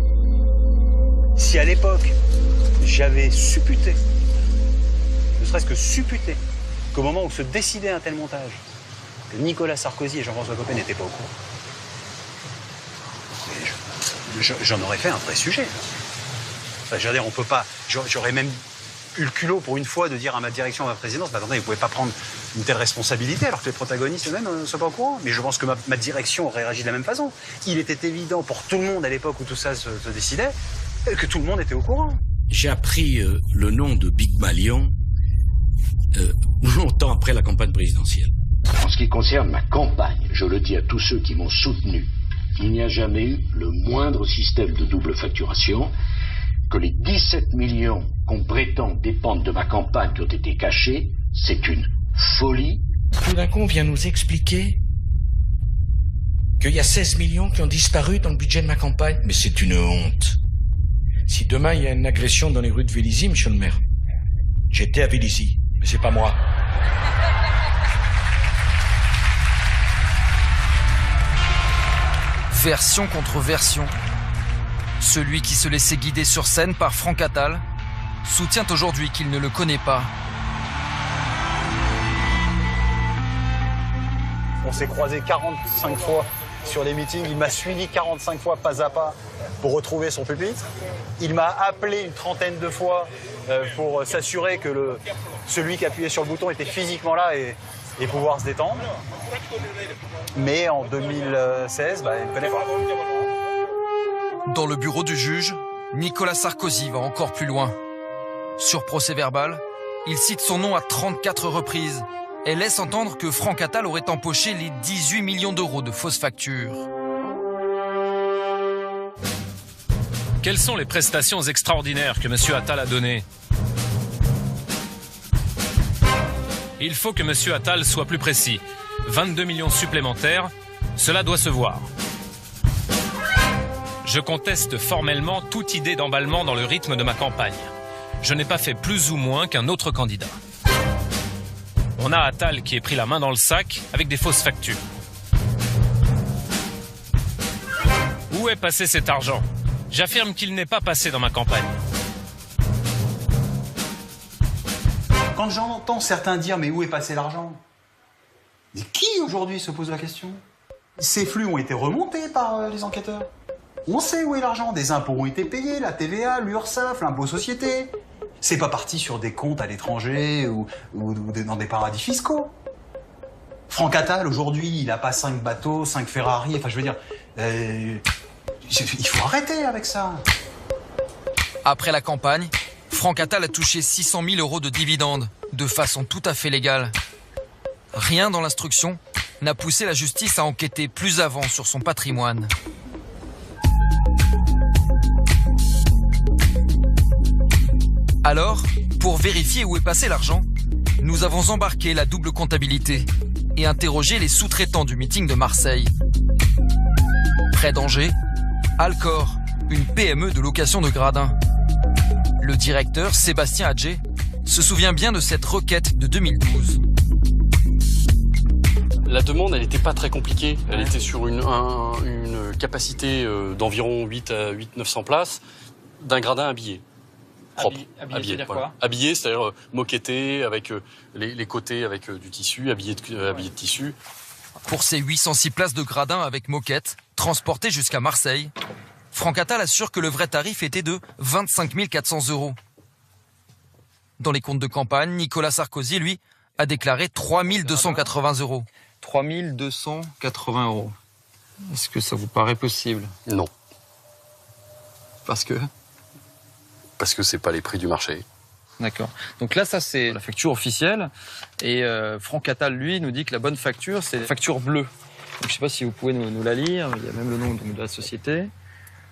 Si à l'époque, j'avais supputé, ne serait-ce que supputé, qu'au moment où se décidait un tel montage, que Nicolas Sarkozy et Jean-François Copé n'étaient pas au courant, j'en aurais fait un vrai sujet. Enfin, je veux dire, on peut pas. J'aurais même eu le culot pour une fois de dire à ma direction, à ma présidence, attendez, vous pouvez pas prendre une telle responsabilité alors que les protagonistes eux-mêmes ne sont pas au courant. Mais je pense que ma direction aurait réagi de la même façon. Il était évident pour tout le monde à l'époque où tout ça se décidait que tout le monde était au courant. J'ai appris le nom de Big Malion longtemps après la campagne présidentielle. En ce qui concerne ma campagne, je le dis à tous ceux qui m'ont soutenu, il n'y a jamais eu le moindre système de double facturation, que les 17 millions qu'on prétend dépendre de ma campagne qui ont été cachés, c'est une folie. Tout d'un coup, on vient nous expliquer qu'il y a 16 millions qui ont disparu dans le budget de ma campagne. Mais c'est une honte. Si demain il y a une agression dans les rues de Vélizy, monsieur le maire, j'étais à Vélizy, mais c'est pas moi. Version contre version. Celui qui se laissait guider sur scène par Franck Attal soutient aujourd'hui qu'il ne le connaît pas. On s'est croisés 45 fois sur les meetings. Il m'a suivi 45 fois pas à pas pour retrouver son pupitre. Il m'a appelé une trentaine de fois pour s'assurer que celui qui appuyait sur le bouton était physiquement là et pouvoir se détendre. Mais en 2016, il ne me connaît pas. Dans le bureau du juge, Nicolas Sarkozy va encore plus loin. Sur procès-verbal, il cite son nom à 34 reprises et laisse entendre que Franck Attal aurait empoché les 18 millions d'euros de fausses factures. Quelles sont les prestations extraordinaires que M. Attal a données? Il faut que M. Attal soit plus précis. 22 millions supplémentaires, cela doit se voir. Je conteste formellement toute idée d'emballement dans le rythme de ma campagne. Je n'ai pas fait plus ou moins qu'un autre candidat. On a Attal qui est pris la main dans le sac avec des fausses factures. Où est passé cet argent? J'affirme qu'il n'est pas passé dans ma campagne. Quand j'entends certains dire « mais où est passé l'argent ?» Mais qui aujourd'hui se pose la question? Ces flux ont été remontés par les enquêteurs. On sait où est l'argent. Des impôts ont été payés, la TVA, l'URSSAF, l'impôt société. C'est pas parti sur des comptes à l'étranger ou dans des paradis fiscaux. Franck Attal, aujourd'hui, il a pas 5 bateaux, 5 Ferrari. Enfin, je veux dire, il faut arrêter avec ça. Après la campagne, Franck Attal a touché 600 000 euros de dividendes, de façon tout à fait légale. Rien dans l'instruction n'a poussé la justice à enquêter plus avant sur son patrimoine. Alors, pour vérifier où est passé l'argent, nous avons embarqué la double comptabilité et interrogé les sous-traitants du meeting de Marseille. Près d'Angers, Alcor, une PME de location de gradins. Le directeur, Sébastien Adjé, se souvient bien de cette requête de 2012. La demande, elle n'était pas très compliquée. Elle était sur une capacité d'environ 900 places d'un gradin habillé. Propre. Habillé, c'est-à-dire quoi ? Habillé, c'est-à-dire moquetté, avec les côtés avec du tissu, habillé de tissu. Pour ces 806 places de gradin avec moquette, transportées jusqu'à Marseille, Franck Attal assure que le vrai tarif était de 25 400 €. Dans les comptes de campagne, Nicolas Sarkozy, lui, a déclaré 3 280 €. 3 280 €. Est-ce que ça vous paraît possible? Non. Parce que c'est pas les prix du marché. D'accord. Donc là, ça, c'est la facture officielle. Et Franck Attal, lui, nous dit que la bonne facture, c'est la facture bleue. Donc, je ne sais pas si vous pouvez nous la lire. Il y a même le nom donc, de la société.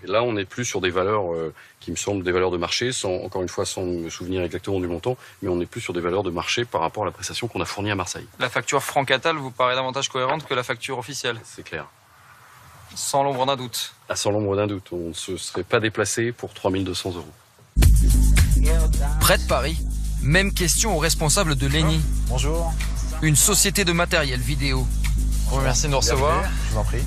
Et là, on n'est plus sur des valeurs qui me semblent des valeurs de marché, encore une fois, sans me souvenir exactement du montant, mais on n'est plus sur des valeurs de marché par rapport à la prestation qu'on a fournie à Marseille. La facture Franck Attal vous paraît davantage cohérente que la facture officielle? C'est clair. Sans l'ombre d'un doute. Sans l'ombre d'un doute. On ne se serait pas déplacé pour 3 200 €. Près de Paris, même question au responsable de Lenny. Bonjour. Une société de matériel vidéo. Bon, merci de nous recevoir. Je vous en prie.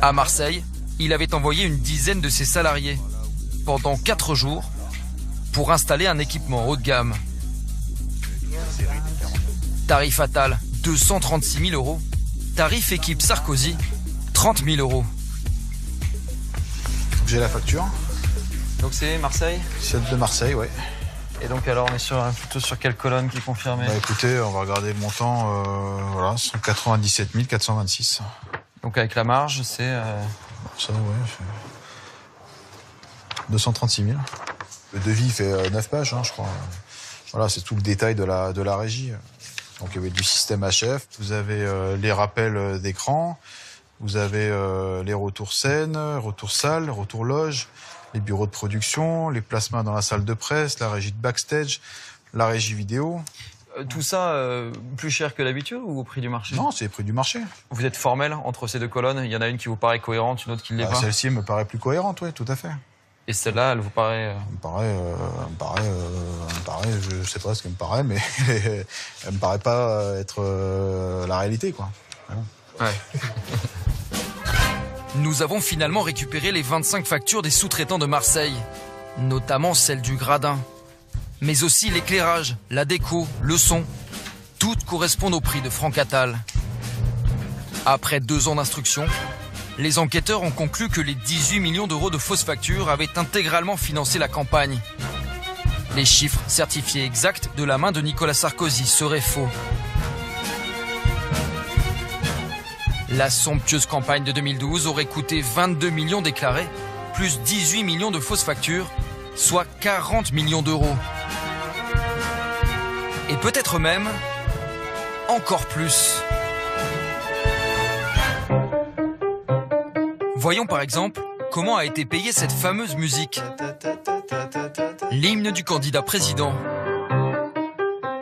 À Marseille, il avait envoyé une dizaine de ses salariés pendant 4 jours pour installer un équipement haut de gamme. Tarif Attal, 236 000 €. Tarif équipe Sarkozy, 30 000 €. J'ai la facture. Donc c'est Marseille? Celle de Marseille, oui. Et donc alors on est plutôt sur quelle colonne qui est confirmée? Écoutez, on va regarder le montant. Voilà, ce sont 97 426. Donc avec la marge, c'est... Ça, ouais. 236 000. Le devis fait 9 pages, je crois. Voilà, c'est tout le détail de la régie. Donc il y avait du système HF, vous avez les rappels d'écran, vous avez les retours scène, retours salle, retours loge, les bureaux de production, les placements dans la salle de presse, la régie de backstage, la régie vidéo. Tout ça plus cher que d'habitude ou au prix du marché? Non, c'est le prix du marché. Vous êtes formel entre ces deux colonnes? Il y en a une qui vous paraît cohérente, une autre qui ne l'est pas? Celle-ci me paraît plus cohérente, oui, tout à fait. Et celle-là, elle vous paraît... Elle me paraît, je sais pas ce qu'elle me paraît, mais elle me paraît pas être la réalité, quoi. Ouais. Nous avons finalement récupéré les 25 factures des sous-traitants de Marseille, notamment celle du gradin. Mais aussi l'éclairage, la déco, le son. Toutes correspondent au prix de Franck Attal. Après 2 ans d'instruction, les enquêteurs ont conclu que les 18 millions € de fausses factures avaient intégralement financé la campagne. Les chiffres certifiés exacts de la main de Nicolas Sarkozy seraient faux. La somptueuse campagne de 2012 aurait coûté 22 millions déclarés, plus 18 millions de fausses factures, soit 40 millions €. Et peut-être même encore plus. Voyons par exemple comment a été payée cette fameuse musique. L'hymne du candidat président.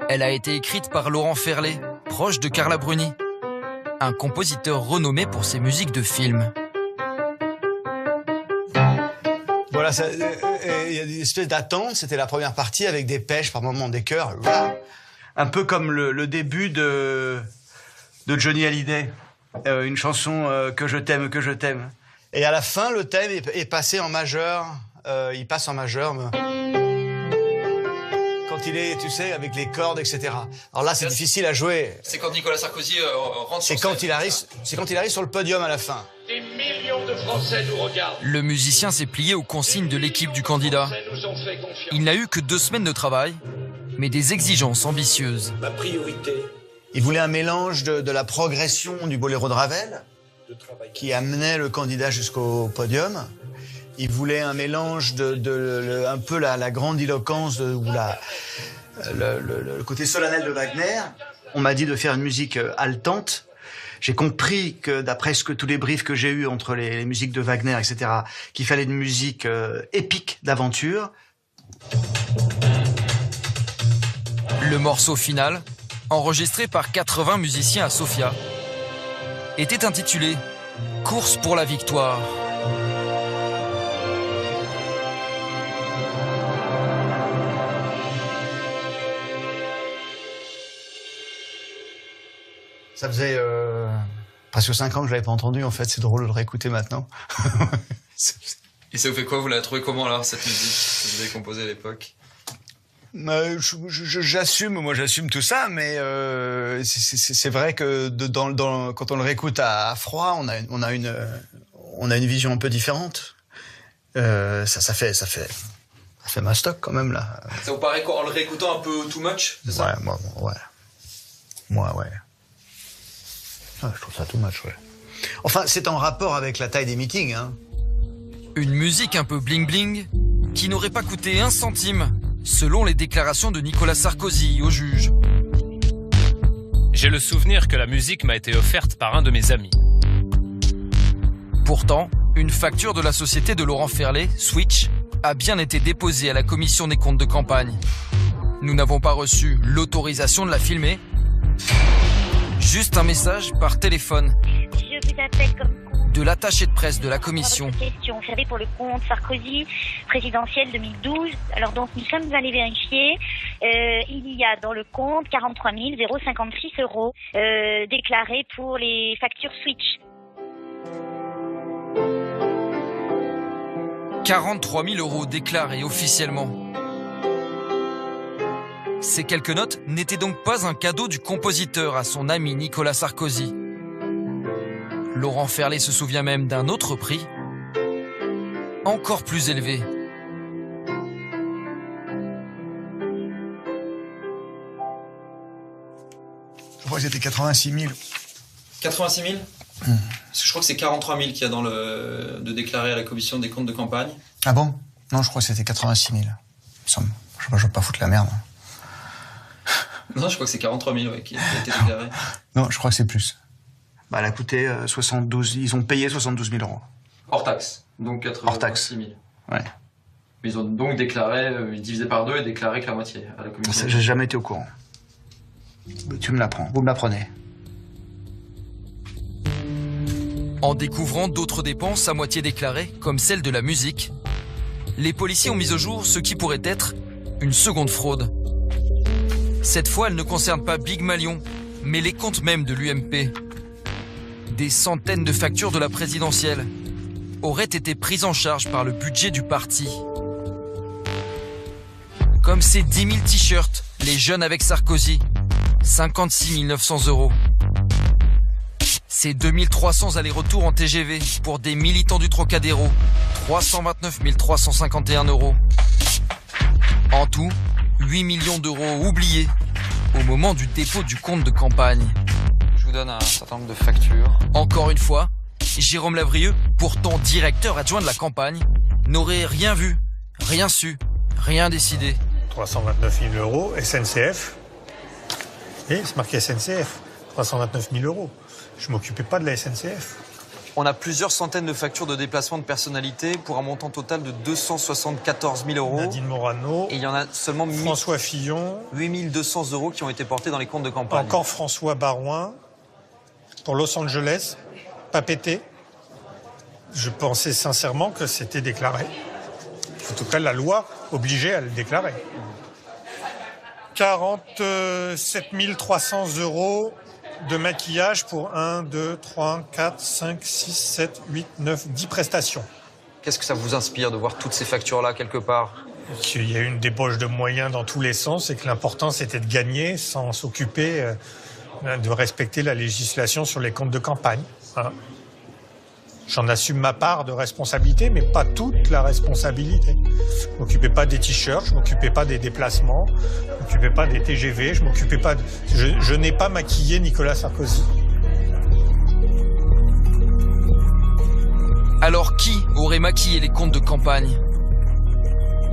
Elle a été écrite par Laurent Ferlet, proche de Carla Bruni, un compositeur renommé pour ses musiques de films. Voilà, il y a une espèce d'attente, c'était la première partie avec des pêches, par moments des chœurs. Un peu comme le début de Johnny Hallyday, une chanson que je t'aime, que je t'aime. Et à la fin, le thème est passé en majeur, il passe en majeur. Quand quand il est, tu sais, avec les cordes, etc. Alors là, c'est difficile à jouer. C'est quand Nicolas Sarkozy rentre sur scène. C'est quand il arrive sur le podium à la fin. Des millions de Français nous regardent. Le musicien s'est plié aux consignes de l'équipe du candidat. Il n'a eu que 2 semaines de travail, mais des exigences ambitieuses. Ma priorité. Il voulait un mélange de la progression du boléro de Ravel, qui amenait le candidat jusqu'au podium. Il voulait un mélange un peu la grandiloquence ou le côté solennel de Wagner. On m'a dit de faire une musique haletante. J'ai compris que, d'après tous les briefs que j'ai eus entre les musiques de Wagner, etc., qu'il fallait une musique épique d'aventure. Le morceau final, enregistré par 80 musiciens à Sofia, était intitulé « Course pour la victoire ». Ça faisait presque 5 ans que je l'avais pas entendu, en fait. C'est drôle de le réécouter maintenant. Et ça vous fait quoi? Vous l'avez trouvé comment alors, cette musique que vous avez composée à l'époque? J'assume tout ça, mais c'est vrai que quand on le réécoute à froid, on a une vision un peu différente. Ça fait mastoc quand même là. Ça vous paraît en le réécoutant un peu too much, c'est ça? Ouais. Je trouve ça too much, ouais. Enfin, c'est en rapport avec la taille des meetings, hein. Une musique un peu bling-bling qui n'aurait pas coûté 1 centime, selon les déclarations de Nicolas Sarkozy au juge. J'ai le souvenir que la musique m'a été offerte par un de mes amis. Pourtant, une facture de la société de Laurent Ferlet, Switch, a bien été déposée à la commission des comptes de campagne. Nous n'avons pas reçu l'autorisation de la filmer, juste un message par téléphone Je vous appelle comme de l'attaché de presse de la commission. question. Vous savez, pour le compte Sarkozy présidentiel 2012. Alors donc, nous sommes allés vérifier. Il y a dans le compte 43 056 € déclarés pour les factures Switch. 43 000 € déclarés officiellement. Ces quelques notes n'étaient donc pas un cadeau du compositeur à son ami Nicolas Sarkozy. Laurent Ferlet se souvient même d'un autre prix, encore plus élevé. Je crois que c'était 86 000. 86 000 Parce que je crois que c'est 43 000 qu'il y a dans de déclarer à la commission des comptes de campagne. Ah bon? Non, je crois que c'était 86 000. Il me semble. Je veux pas foutre la merde. Non, je crois que c'est 43 000 qui a été déclaré. Non, je crois que c'est plus. Bah, elle a coûté 72... Ils ont payé 72 000 €. Hors taxe. Donc 86 000. Ouais. Mais ils ont donc déclaré, divisé par 2 et déclaré que la moitié à la commission. J'ai jamais été au courant. Tu me l'apprends. Vous me l'apprenez. En découvrant d'autres dépenses à moitié déclarées, comme celle de la musique, les policiers ont mis au jour ce qui pourrait être une seconde fraude. Cette fois, elle ne concerne pas Big Malion, mais les comptes même de l'UMP. Des centaines de factures de la présidentielle auraient été prises en charge par le budget du parti. Comme ces 10 000 t-shirts, les jeunes avec Sarkozy, 56 900 €. Ces 2300 allers-retours en TGV pour des militants du Trocadéro, 329 351 €. En tout, 8 millions d'euros oubliés au moment du dépôt du compte de campagne. Je vous donne un certain nombre de factures. Encore une fois, Jérôme Lavrieux, pourtant directeur adjoint de la campagne, n'aurait rien vu, rien su, rien décidé. 329 000 €, SNCF. Et c'est marqué SNCF, 329 000 €. Je m'occupais pas de la SNCF. On a plusieurs centaines de factures de déplacement de personnalités pour un montant total de 274 000 €. Nadine Morano. Et il y en a seulement François Fillon. 8 200 € qui ont été portés dans les comptes de campagne. Encore François Barouin pour Los Angeles, pas pété. Je pensais sincèrement que c'était déclaré. En tout cas, la loi obligeait à le déclarer. 47 300 € de maquillage pour 1, 2, 3, 4, 5, 6, 7, 8, 9, 10 prestations. Qu'est-ce que ça vous inspire de voir toutes ces factures-là quelque part? qu'il y a eu une débauche de moyens dans tous les sens et que l'important c'était de gagner sans s'occuper de respecter la législation sur les comptes de campagne. Voilà. J'en assume ma part de responsabilité, mais pas toute la responsabilité. Je m'occupais pas des t-shirts, je m'occupais pas des déplacements, je m'occupais pas des TGV, je m'occupais pas je n'ai pas maquillé Nicolas Sarkozy. Alors qui aurait maquillé les comptes de campagne?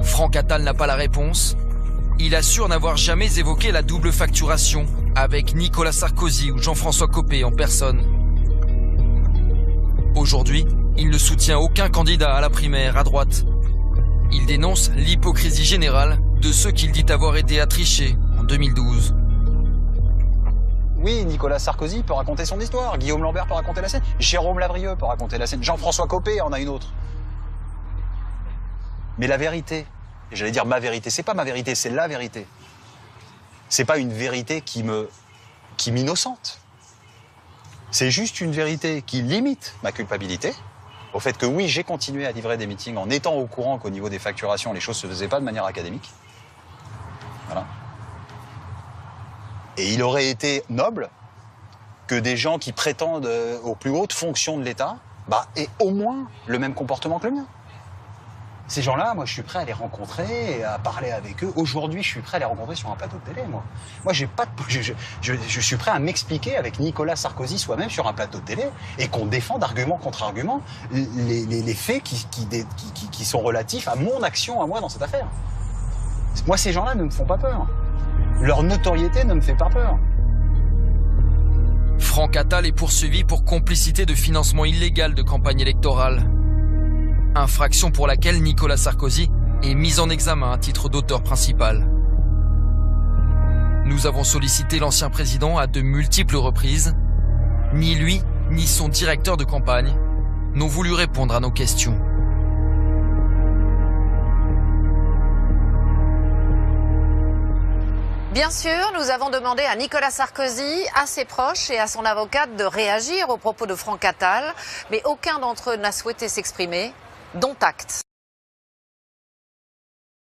Franck Attal n'a pas la réponse. Il assure n'avoir jamais évoqué la double facturation avec Nicolas Sarkozy ou Jean-François Copé en personne. Aujourd'hui, il ne soutient aucun candidat à la primaire à droite. Il dénonce l'hypocrisie générale de ceux qu'il dit avoir aidé à tricher en 2012. Oui, Nicolas Sarkozy peut raconter son histoire, Guillaume Lambert peut raconter la sienne, Jérôme Lavrieux peut raconter la sienne, Jean-François Copé en a une autre. Mais la vérité, et j'allais dire ma vérité, c'est pas ma vérité, c'est la vérité. C'est pas une vérité qui m'innocente. C'est juste une vérité qui limite ma culpabilité au fait que oui, j'ai continué à livrer des meetings en étant au courant qu'au niveau des facturations, les choses se faisaient pas de manière académique. Voilà. Et il aurait été noble que des gens qui prétendent aux plus hautes fonctions de l'État aient au moins le même comportement que le mien. Ces gens-là, moi, je suis prêt à les rencontrer et à parler avec eux. Aujourd'hui, je suis prêt à les rencontrer sur un plateau de télé, moi. Moi, j'ai pas de... je suis prêt à m'expliquer avec Nicolas Sarkozy soi-même sur un plateau de télé et qu'on défende argument contre argument les faits qui sont relatifs à mon action, à moi, dans cette affaire. Moi, ces gens-là ne me font pas peur. Leur notoriété ne me fait pas peur. Franck Attal est poursuivi pour complicité de financement illégal de campagne électorale. Infraction pour laquelle Nicolas Sarkozy est mis en examen à titre d'auteur principal. Nous avons sollicité l'ancien président à de multiples reprises. Ni lui, ni son directeur de campagne n'ont voulu répondre à nos questions. Bien sûr, nous avons demandé à Nicolas Sarkozy, à ses proches et à son avocate de réagir aux propos de Franck Attal, mais aucun d'entre eux n'a souhaité s'exprimer, dont acte.